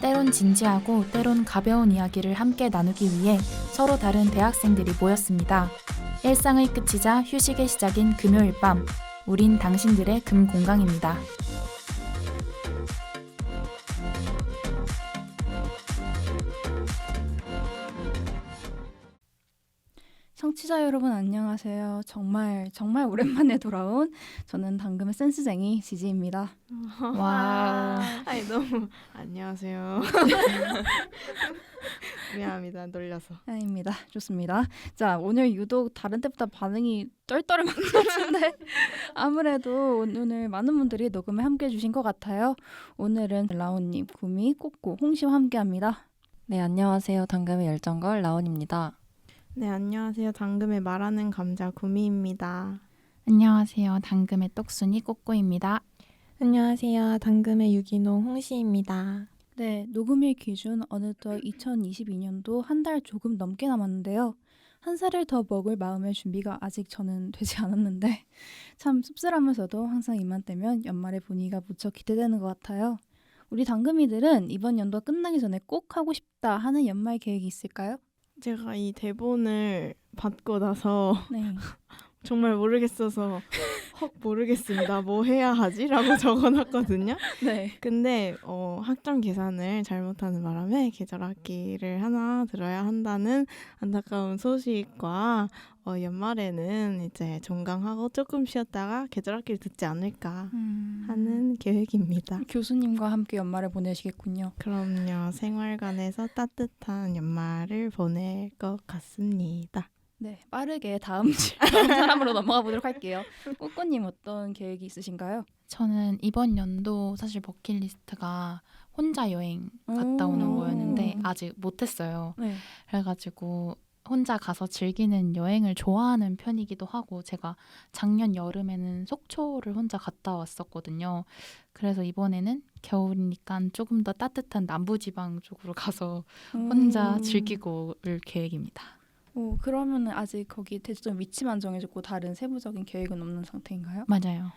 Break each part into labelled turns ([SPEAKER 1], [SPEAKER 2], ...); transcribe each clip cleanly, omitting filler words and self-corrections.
[SPEAKER 1] 때론 진지하고 때론 가벼운 이야기를 함께 나누기 위해 서로 다른 대학생들이 모였습니다. 일상의 끝이자 휴식의 시작인 금요일 밤, 우린 당신들의 금공강입니다.
[SPEAKER 2] 청취자 여러분 안녕하세요. 정말 오랜만에 돌아온 저는 당금의 센스쟁이 지지입니다.
[SPEAKER 1] 와,
[SPEAKER 3] 아니 너무 안녕하세요. 미안합니다. 놀려서.
[SPEAKER 2] 아닙니다. 좋습니다. 자, 오늘 유독 다른 때보다 반응이 떨떨한 것 같은데 아무래도 오늘 많은 분들이 녹음에 함께 해주신 것 같아요. 오늘은 라온님, 구미, 꼬꼬, 홍시와 함께합니다.
[SPEAKER 4] 네, 안녕하세요. 당금의 열정걸 라온입니다.
[SPEAKER 3] 네, 안녕하세요. 당금에 말하는 감자 구미입니다.
[SPEAKER 1] 안녕하세요. 당금의 똑순이 꼬꼬입니다.
[SPEAKER 5] 안녕하세요. 당금의 유기농 홍시입니다.
[SPEAKER 2] 네, 녹음일 기준 어느덧 2022년도 한 달 조금 넘게 남았는데요. 한 살을 더 먹을 마음의 준비가 아직 저는 되지 않았는데 참 씁쓸하면서도 항상 이맘때면 연말의 분위기가 무척 기대되는 것 같아요. 우리 당금이들은 이번 연도가 끝나기 전에 꼭 하고 싶다 하는 연말 계획이 있을까요?
[SPEAKER 3] 제가 이 대본을 받고 나서
[SPEAKER 2] 네.
[SPEAKER 3] 정말 모르겠어서 모르겠습니다. 뭐 해야 하지? 라고 적어놨거든요.
[SPEAKER 2] 네.
[SPEAKER 3] 근데 학점 계산을 잘못하는 바람에 계절학기를 하나 들어야 한다는 안타까운 소식과 연말에는 이제 종강하고 조금 쉬었다가 계절학기를 듣지 않을까 하는 계획입니다.
[SPEAKER 2] 교수님과 함께 연말을 보내시겠군요.
[SPEAKER 3] 그럼요. 생활관에서 따뜻한 연말을 보낼 것 같습니다.
[SPEAKER 2] 네, 빠르게 다음 사람으로 넘어가 보도록 할게요. 꼬꼬님 어떤 계획이 있으신가요?
[SPEAKER 1] 저는 이번 연도 사실 버킷리스트가 혼자 여행 갔다 오는 거였는데 아직 못했어요.
[SPEAKER 2] 네.
[SPEAKER 1] 그래가지고 혼자 가서 즐기는 여행을 좋아하는 편이기도 하고, 제가 작년 여름에는 속초를 혼자 갔다 왔었거든요. 그래서 이번에는 겨울이니까 조금 더 따뜻한 남부지방 쪽으로 가서 혼자 즐기고 올 계획입니다.
[SPEAKER 2] 그러면 아직 거기 대체점 위치만 정해졌고 다른 세부적인 계획은 없는 상태인가요?
[SPEAKER 1] 맞아요.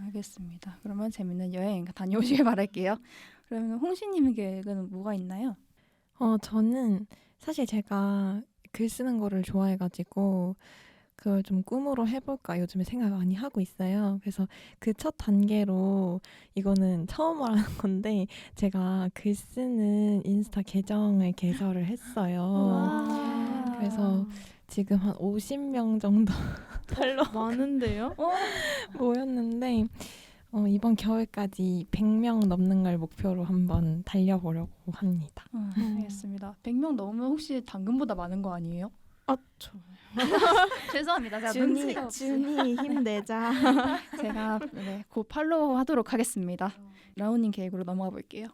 [SPEAKER 2] 알겠습니다. 그러면 재밌는 여행 다녀오시길 바랄게요. 그러면 홍시님의 계획은 뭐가 있나요?
[SPEAKER 5] 저는 사실 제가 글 쓰는 거를 좋아해가지고 그걸 좀 꿈으로 해볼까 요즘에 생각 많이 하고 있어요. 그래서 그 첫 단계로 이거는 처음 하는 건데 제가 글 쓰는 인스타 계정을 개설을 했어요. 그래서 지금 한 50명 정도 팔로워
[SPEAKER 3] 많은데요?
[SPEAKER 5] 모였는데 이번 겨울까지 100명 넘는 걸 목표로 한번 달려보려고 합니다.
[SPEAKER 2] 알겠습니다. 100명 넘으면 혹시 당근보다 많은 거 아니에요? 죄송합니다. 제가 눈치가 없어요.
[SPEAKER 3] 준이 힘내자.
[SPEAKER 2] 제가 곧 팔로우 하도록 하겠습니다. 라온님 계획으로 넘어가 볼게요.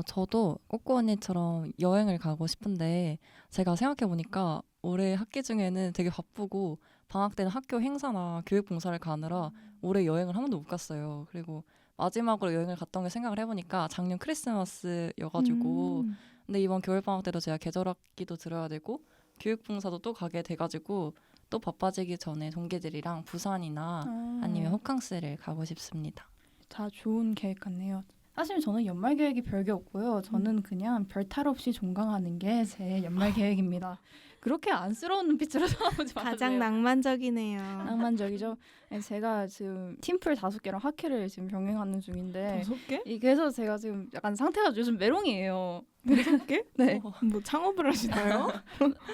[SPEAKER 4] 저도 꼬꼬 언니처럼 여행을 가고 싶은데 제가 생각해보니까 올해 학기 중에는 되게 바쁘고 방학 때는 학교 행사나 교육 봉사를 가느라 올해 여행을 한 번도 못 갔어요. 그리고 마지막으로 여행을 갔던 게 생각을 해보니까 작년 크리스마스여가지고 근데 이번 겨울방학 때도 제가 계절학기도 들어야 되고 교육봉사도 또 가게 돼가지고 또 바빠지기 전에 동기들이랑 부산이나 아니면 호캉스를 가고 싶습니다.
[SPEAKER 2] 다 좋은 계획 같네요. 사실 저는 연말 계획이 별게 없고요. 저는 그냥 별탈 없이 종강하는 게 제 연말 계획입니다. 그렇게 안쓰러운 눈빛으로 쳐다보지 마세요.
[SPEAKER 3] 가장 낭만적이네요.
[SPEAKER 2] 낭만적이죠. 제가 지금 팀플 5개랑 하케를 지금 병행하는 중인데
[SPEAKER 3] 5개?
[SPEAKER 2] 그래서 제가 지금 약간 상태가 요즘 메롱이에요.
[SPEAKER 3] 5개?
[SPEAKER 2] 네.
[SPEAKER 3] 뭐 창업을 하시나요?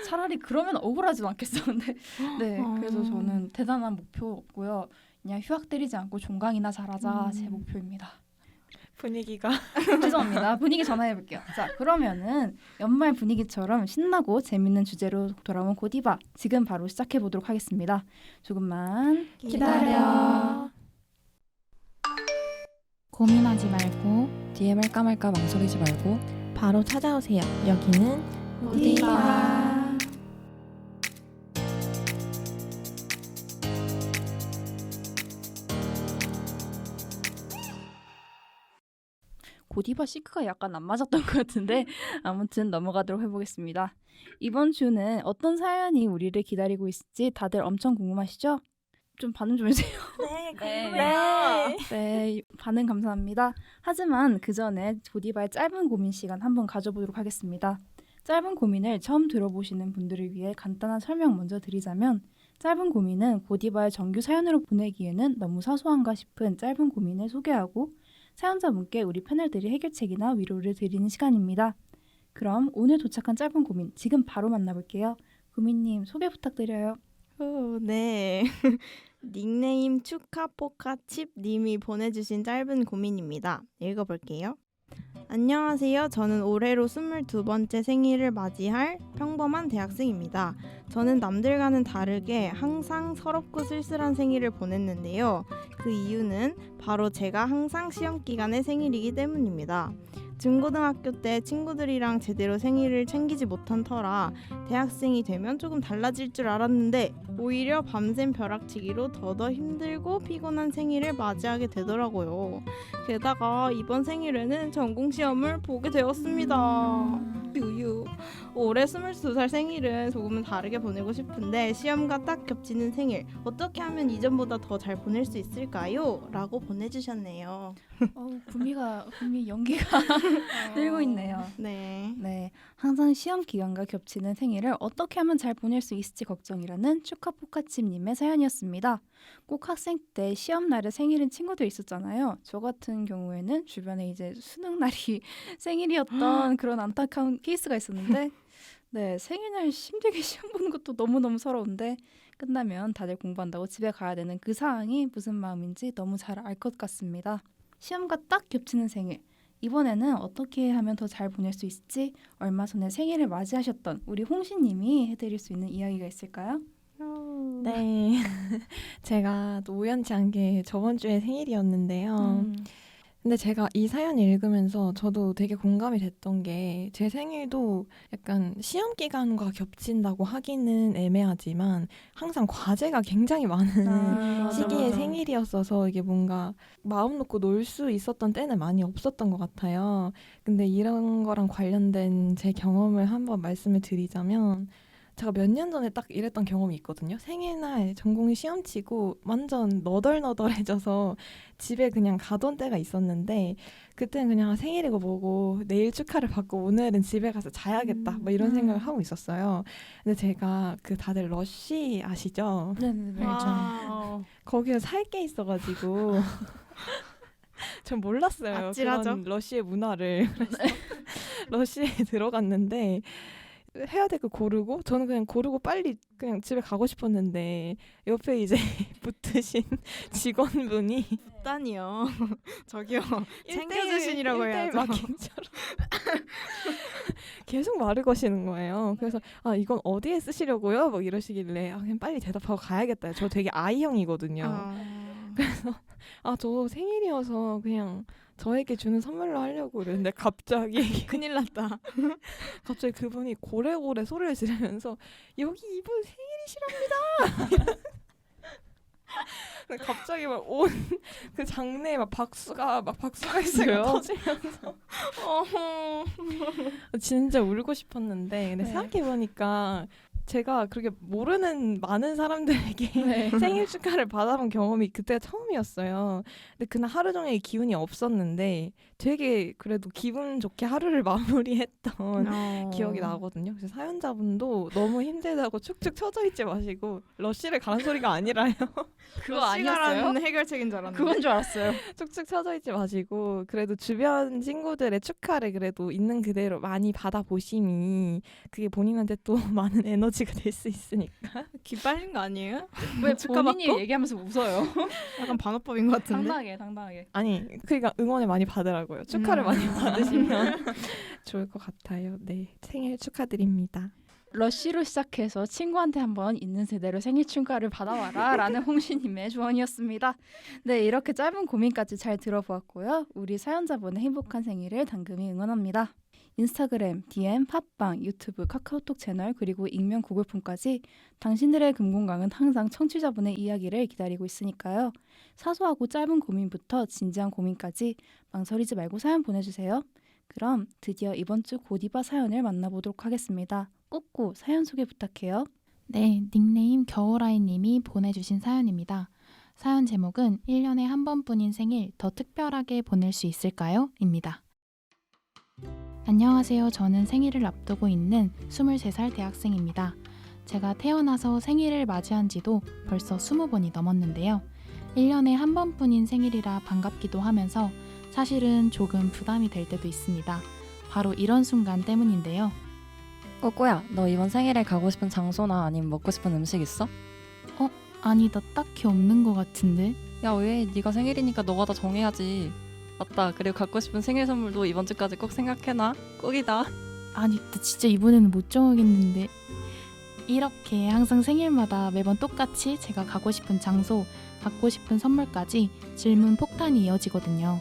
[SPEAKER 2] 차라리 그러면 억울하지도 않겠어. 근데 네. 그래서 저는 대단한 목표 없고요. 그냥 휴학 때리지 않고 종강이나 잘하자 제 목표입니다.
[SPEAKER 5] 분위기가
[SPEAKER 2] 죄송합니다. 분위기 전환해볼게요. 자, 그러면은 연말 분위기처럼 신나고 재밌는 주제로 돌아온 고디바 지금 바로 시작해보도록 하겠습니다. 조금만
[SPEAKER 3] 기다려.
[SPEAKER 1] 고민하지 말고
[SPEAKER 4] DM 할까 말까 망설이지 말고
[SPEAKER 5] 바로 찾아오세요. 여기는
[SPEAKER 3] 고디바.
[SPEAKER 2] 고디바 시크가 약간 안 맞았던 것 같은데 아무튼 넘어가도록 해보겠습니다. 이번 주는 어떤 사연이 우리를 기다리고 있을지 다들 엄청 궁금하시죠? 좀 반응 좀 해주세요.
[SPEAKER 5] 네,
[SPEAKER 2] 네. 네, 네, 반응 감사합니다. 하지만 그 전에 고디바의 짧은 고민 시간 한번 가져보도록 하겠습니다. 짧은 고민을 처음 들어보시는 분들을 위해 간단한 설명 먼저 드리자면 짧은 고민은 고디바의 정규 사연으로 보내기에는 너무 사소한가 싶은 짧은 고민을 소개하고 사연자분께 우리 패널들이 해결책이나 위로를 드리는 시간입니다. 그럼 오늘 도착한 짧은 고민 지금 바로 만나볼게요. 구미님 소개 부탁드려요.
[SPEAKER 3] 네. 닉네임 축하포카칩 님이 보내주신 짧은 고민입니다. 읽어볼게요. 안녕하세요. 저는 올해로 22번째 생일을 맞이할 평범한 대학생입니다. 저는 남들과는 다르게 항상 서럽고 쓸쓸한 생일을 보냈는데요. 그 이유는 바로 제가 항상 시험 기간에 생일이기 때문입니다. 중고등학교 때 친구들이랑 제대로 생일을 챙기지 못한 터라 대학생이 되면 조금 달라질 줄 알았는데 오히려 밤샘 벼락치기로 더더 힘들고 피곤한 생일을 맞이하게 되더라고요. 게다가 이번 생일에는 전공시험을 보게 되었습니다. 유유. 올해 22살 생일은 조금은 다르게 보내고 싶은데 시험과 딱 겹치는 생일 어떻게 하면 이전보다 더 잘 보낼 수 있을까요? 라고 보내주셨네요.
[SPEAKER 2] 구미 연기가 늘고 있네요.
[SPEAKER 3] 네.
[SPEAKER 2] 네, 항상 시험 기간과 겹치는 생일을 어떻게 하면 잘 보낼 수 있을지 걱정이라는 축하포카칩님의 사연이었습니다. 꼭 학생 때 시험 날에 생일인 친구들 있었잖아요. 저 같은 경우에는 주변에 이제 수능 날이 생일이었던 그런 안타까운 케이스가 있었는데 네, 생일날 힘들게 시험 보는 것도 너무너무 서러운데 끝나면 다들 공부한다고 집에 가야 되는 그 상황이 무슨 마음인지 너무 잘 알 것 같습니다. 시험과 딱 겹치는 생일. 이번에는 어떻게 하면 더 잘 보낼 수 있을지 얼마 전에 생일을 맞이하셨던 우리 홍시님이 해드릴 수 있는 이야기가 있을까요?
[SPEAKER 5] 네. 제가 또 우연치 않게 저번 주에 생일이었는데요. 근데 제가 이 사연 읽으면서 저도 되게 공감이 됐던 게 제 생일도 약간 시험 기간과 겹친다고 하기는 애매하지만 항상 과제가 굉장히 많은 시기의 생일이었어서 이게 뭔가 마음 놓고 놀 수 있었던 때는 많이 없었던 것 같아요. 근데 이런 거랑 관련된 제 경험을 한번 말씀을 드리자면 제가 몇 년 전에 딱 이랬던 경험이 있거든요. 생일날 전공이 시험 치고 완전 너덜너덜해져서 집에 그냥 가던 때가 있었는데 그때는 그냥 생일이고 뭐고 내일 축하를 받고 오늘은 집에 가서 자야겠다 뭐 이런 생각을 하고 있었어요. 근데 제가 그 다들 러쉬 아시죠?
[SPEAKER 2] 네네네.
[SPEAKER 5] 거기서 살 게 있어가지고 전 몰랐어요.
[SPEAKER 3] 아찔하죠?
[SPEAKER 5] 그런 러쉬의 문화를. 그래서 러쉬에 들어갔는데 해야 될 거 고르고 저는 그냥 고르고 빨리 그냥 집에 가고 싶었는데 옆에 이제 붙으신 직원분이
[SPEAKER 3] 단이요. 저기요. 챙겨주시라고 해야죠.
[SPEAKER 5] 마킹처럼 계속 말을 거시는 거예요. 그래서 아 이건 어디에 쓰시려고요? 뭐 이러시길래 아 그냥 빨리 대답하고 가야겠다. 저 되게 I형이거든요. 그래서 아 저 생일이어서 그냥 저에게 주는 선물로 하려고 그랬는데 갑자기
[SPEAKER 3] 큰일 났다.
[SPEAKER 5] 갑자기 그분이 고래고래 소리를 지르면서 여기 이분 생일이시랍니다. 갑자기 막 온 그 장내에 막 박수가 있어요. 터지면서 진짜 울고 싶었는데 근데
[SPEAKER 2] 네.
[SPEAKER 5] 생각해 보니까 제가 그렇게 모르는 많은 사람들에게 생일 축하를 받아본 경험이 그때가 처음이었어요. 근데 그날 하루 종일 기운이 없었는데 되게 그래도 기분 좋게 하루를 마무리했던 기억이 나거든요. 그래서 사연자분도 너무 힘들다고 축축 처져 있지 마시고 러쉬를 가는 소리가 아니라요.
[SPEAKER 1] 그거 아니었어요?
[SPEAKER 3] 해결책인 줄 알았는데.
[SPEAKER 1] 그건 줄 알았어요.
[SPEAKER 5] 축축 처져 있지 마시고 그래도 주변 친구들의 축하를 그래도 있는 그대로 많이 받아보심이 그게 본인한테 또 많은 에너지가 될 수 있으니까.
[SPEAKER 3] 기빨린 거 아니에요?
[SPEAKER 1] 왜
[SPEAKER 3] 축하받고?
[SPEAKER 1] 본인이 얘기하면서 웃어요?
[SPEAKER 3] 약간 반어법인 것 같은데.
[SPEAKER 1] 당당하게.
[SPEAKER 5] 아니 그러니까 응원을 많이 받으라고요. 축하를 많이 받으시면 좋을 것 같아요. 네, 생일 축하드립니다.
[SPEAKER 1] 러쉬로 시작해서 친구한테 한번 있는 세대로 생일 축하를 받아와라 라는 홍시님의 조언이었습니다. 네, 이렇게 짧은 고민까지 잘 들어보았고요. 우리 사연자분의 행복한 생일을 당금이 응원합니다. 인스타그램, DM, 팟빵, 유튜브, 카카오톡 채널 그리고 익명 구글폼까지 당신들의 금공강은 항상 청취자분의 이야기를 기다리고 있으니까요. 사소하고 짧은 고민부터 진지한 고민까지 망설이지 말고 사연 보내주세요. 그럼 드디어 이번 주 고디바 사연을 만나보도록 하겠습니다. 꾸꾸 사연 소개 부탁해요.
[SPEAKER 6] 네, 닉네임 겨울아이님이 보내주신 사연입니다.
[SPEAKER 1] 사연 제목은 1년에 한 번뿐인 생일 더 특별하게 보낼 수 있을까요? 입니다. 안녕하세요. 저는 생일을 앞두고 있는 23살 대학생입니다. 제가 태어나서 생일을 맞이한 지도 벌써 20번이 넘었는데요. 1년에 한 번뿐인 생일이라 반갑기도 하면서 사실은 조금 부담이 될 때도 있습니다. 바로 이런 순간 때문인데요.
[SPEAKER 4] 꼬꼬야, 너 이번 생일에 가고 싶은 장소나 아니면 먹고 싶은 음식 있어?
[SPEAKER 1] 아니, 나 딱히 없는 것 같은데.
[SPEAKER 4] 야, 왜? 네가 생일이니까 너가 다 정해야지. 맞다. 그리고 갖고 싶은 생일 선물도 이번 주까지 꼭 생각해놔. 꼭이다.
[SPEAKER 1] 아니, 나 진짜 이번에는 못 정하겠는데. 이렇게 항상 생일마다 매번 똑같이 제가 가고 싶은 장소, 받고 싶은 선물까지 질문 폭탄이 이어지거든요.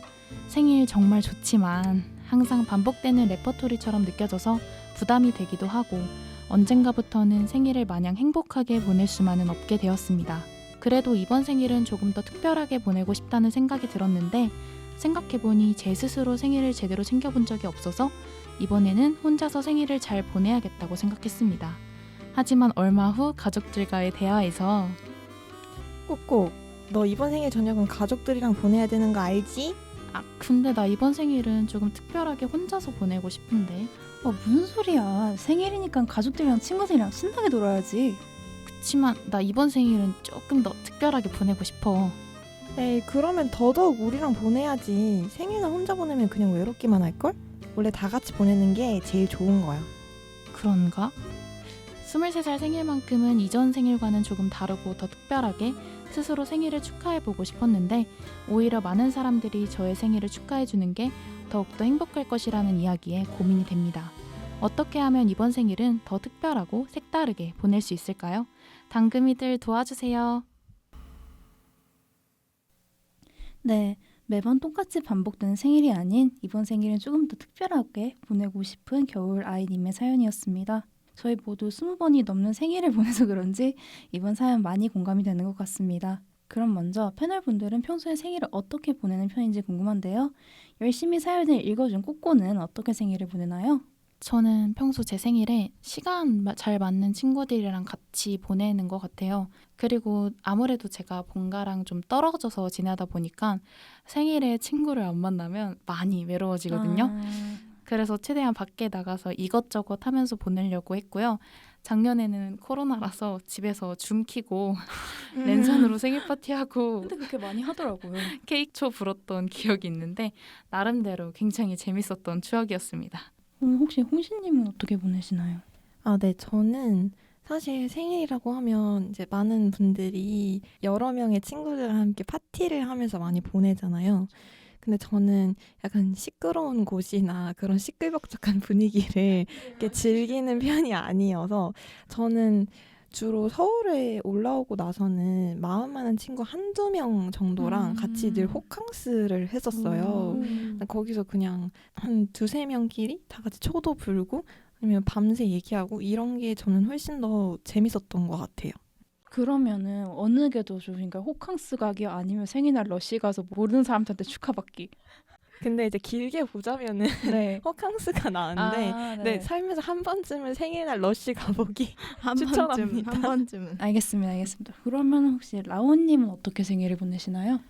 [SPEAKER 1] 생일 정말 좋지만 항상 반복되는 레퍼토리처럼 느껴져서 부담이 되기도 하고 언젠가부터는 생일을 마냥 행복하게 보낼 수만은 없게 되었습니다. 그래도 이번 생일은 조금 더 특별하게 보내고 싶다는 생각이 들었는데 생각해보니 제 스스로 생일을 제대로 챙겨본 적이 없어서 이번에는 혼자서 생일을 잘 보내야겠다고 생각했습니다. 하지만 얼마 후 가족들과의 대화에서
[SPEAKER 5] 꼬꼬, 너 이번 생일 저녁은 가족들이랑 보내야 되는 거 알지?
[SPEAKER 1] 근데 나 이번 생일은 조금 특별하게 혼자서 보내고 싶은데.
[SPEAKER 2] 무슨 소리야. 생일이니까 가족들이랑 친구들이랑 신나게 놀아야지.
[SPEAKER 1] 그치만 나 이번 생일은 조금 더 특별하게 보내고 싶어.
[SPEAKER 5] 에이, 그러면 더더욱 우리랑 보내야지. 생일날 혼자 보내면 그냥 외롭기만 할걸? 원래 다 같이 보내는 게 제일 좋은 거야.
[SPEAKER 1] 그런가? 23살 생일만큼은 이전 생일과는 조금 다르고 더 특별하게 스스로 생일을 축하해보고 싶었는데 오히려 많은 사람들이 저의 생일을 축하해주는 게 더욱더 행복할 것이라는 이야기에 고민이 됩니다. 어떻게 하면 이번 생일은 더 특별하고 색다르게 보낼 수 있을까요? 당금이들 도와주세요.
[SPEAKER 2] 네, 매번 똑같이 반복되는 생일이 아닌 이번 생일은 조금 더 특별하게 보내고 싶은 겨울 아이님의 사연이었습니다. 저희 모두 20번이 넘는 생일을 보내서 그런지 이번 사연 많이 공감이 되는 것 같습니다. 그럼 먼저 패널분들은 평소에 생일을 어떻게 보내는 편인지 궁금한데요. 열심히 사연을 읽어준 꼬꼬는 어떻게 생일을 보내나요?
[SPEAKER 1] 저는 평소 제 생일에 시간 잘 맞는 친구들이랑 같이 보내는 것 같아요. 그리고 아무래도 제가 본가랑 좀 떨어져서 지내다 보니까 생일에 친구를 안 만나면 많이 외로워지거든요. 그래서 최대한 밖에 나가서 이것저것 하면서 보내려고 했고요. 작년에는 코로나라서 집에서 줌 키고 랜선으로 생일 파티하고
[SPEAKER 2] 근데 그렇게 많이 하더라고요.
[SPEAKER 1] 케이크초 불었던 기억이 있는데 나름대로 굉장히 재밌었던 추억이었습니다.
[SPEAKER 2] 혹시 홍신님은 어떻게 보내시나요?
[SPEAKER 5] 네, 저는 사실 생일이라고 하면 이제 많은 분들이 여러 명의 친구들과 함께 파티를 하면서 많이 보내잖아요. 근데 저는 약간 시끄러운 곳이나 그런 시끌벅적한 분위기를 이렇게 즐기는 편이 아니어서 저는 주로 서울에 올라오고 나서는 마음 많은 친구 한두 명 정도랑 같이 늘 호캉스를 했었어요. 거기서 그냥 한 두세 명끼리 다 같이 초도 불고 아니면 밤새 얘기하고 이런 게 저는 훨씬 더 재밌었던 것 같아요.
[SPEAKER 2] 그러면은 어느 게 더 좋으신가요? 호캉스 가기 아니면 생일날 러시 가서 모르는 사람들한테 축하받기?
[SPEAKER 5] 근데 이제 길게 보자면은
[SPEAKER 2] 네.
[SPEAKER 5] 호캉스가 나은데 네, 살면서 한 번쯤은 생일날 러쉬 가보기
[SPEAKER 3] 한
[SPEAKER 5] 추천합니다.
[SPEAKER 3] 한 번쯤은.
[SPEAKER 2] 알겠습니다. 그러면 혹시 라온님은 어떻게 생일을 보내시나요?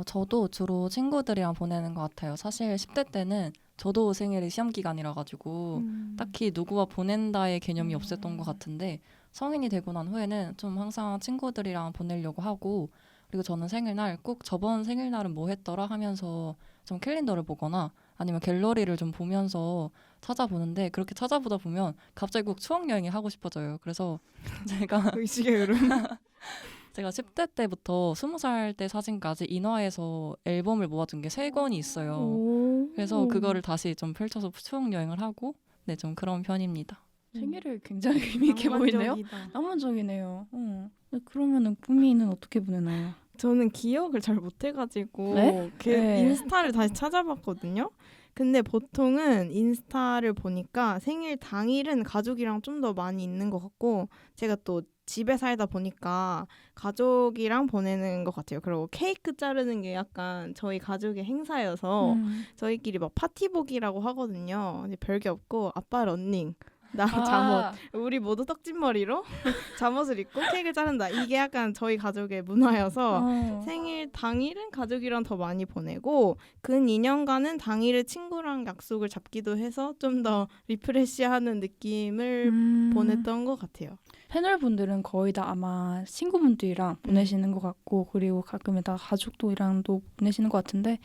[SPEAKER 4] 저도 주로 친구들이랑 보내는 것 같아요. 사실 10대 때는 저도 생일이 시험 기간이라 가지고 딱히 누구와 보낸다의 개념이 없었던 것 같은데 성인이 되고 난 후에는 좀 항상 친구들이랑 보내려고 하고 그리고 저는 생일날 꼭 저번 생일날은 뭐 했더라 하면서 좀 캘린더를 보거나 아니면 갤러리를 좀 보면서 찾아보는데 그렇게 찾아보다 보면 갑자기 꼭 추억 여행이 하고 싶어져요. 그래서
[SPEAKER 3] 의식의 흐름.
[SPEAKER 4] 제가 10대 때부터 20살 때 사진까지 인화해서 앨범을 모아둔 게 3권이 있어요. 그래서 그거를 다시 좀 펼쳐서 추억 여행을 하고 네, 좀 그런 편입니다.
[SPEAKER 2] 생일을 굉장히 의미있게 보이네요. 낭만적이네요. 그러면은 꾸미는 어떻게 보내나요?
[SPEAKER 3] 저는 기억을 잘 못해가지고
[SPEAKER 2] 네? 네.
[SPEAKER 3] 인스타를 다시 찾아봤거든요. 근데 보통은 인스타를 보니까 생일 당일은 가족이랑 좀 더 많이 있는 것 같고 제가 또 집에 살다 보니까 가족이랑 보내는 것 같아요. 그리고 케이크 자르는 게 약간 저희 가족의 행사여서 저희끼리 막 파티복이라고 하거든요. 근데 별게 없고 아빠 러닝, 나 잠옷. 우리 모두 떡진머리로 잠옷을 입고 케이크를 자른다. 이게 약간 저희 가족의 문화여서 생일 당일은 가족이랑 더 많이 보내고 근 2년간은 당일에 친구랑 약속을 잡기도 해서 좀 더 리프레시하는 느낌을 보냈던 것 같아요.
[SPEAKER 2] 패널분들은 거의 다 아마 친구분들이랑 보내시는 것 같고 그리고 가끔은 다 가족들이랑도 보내시는 것 같은데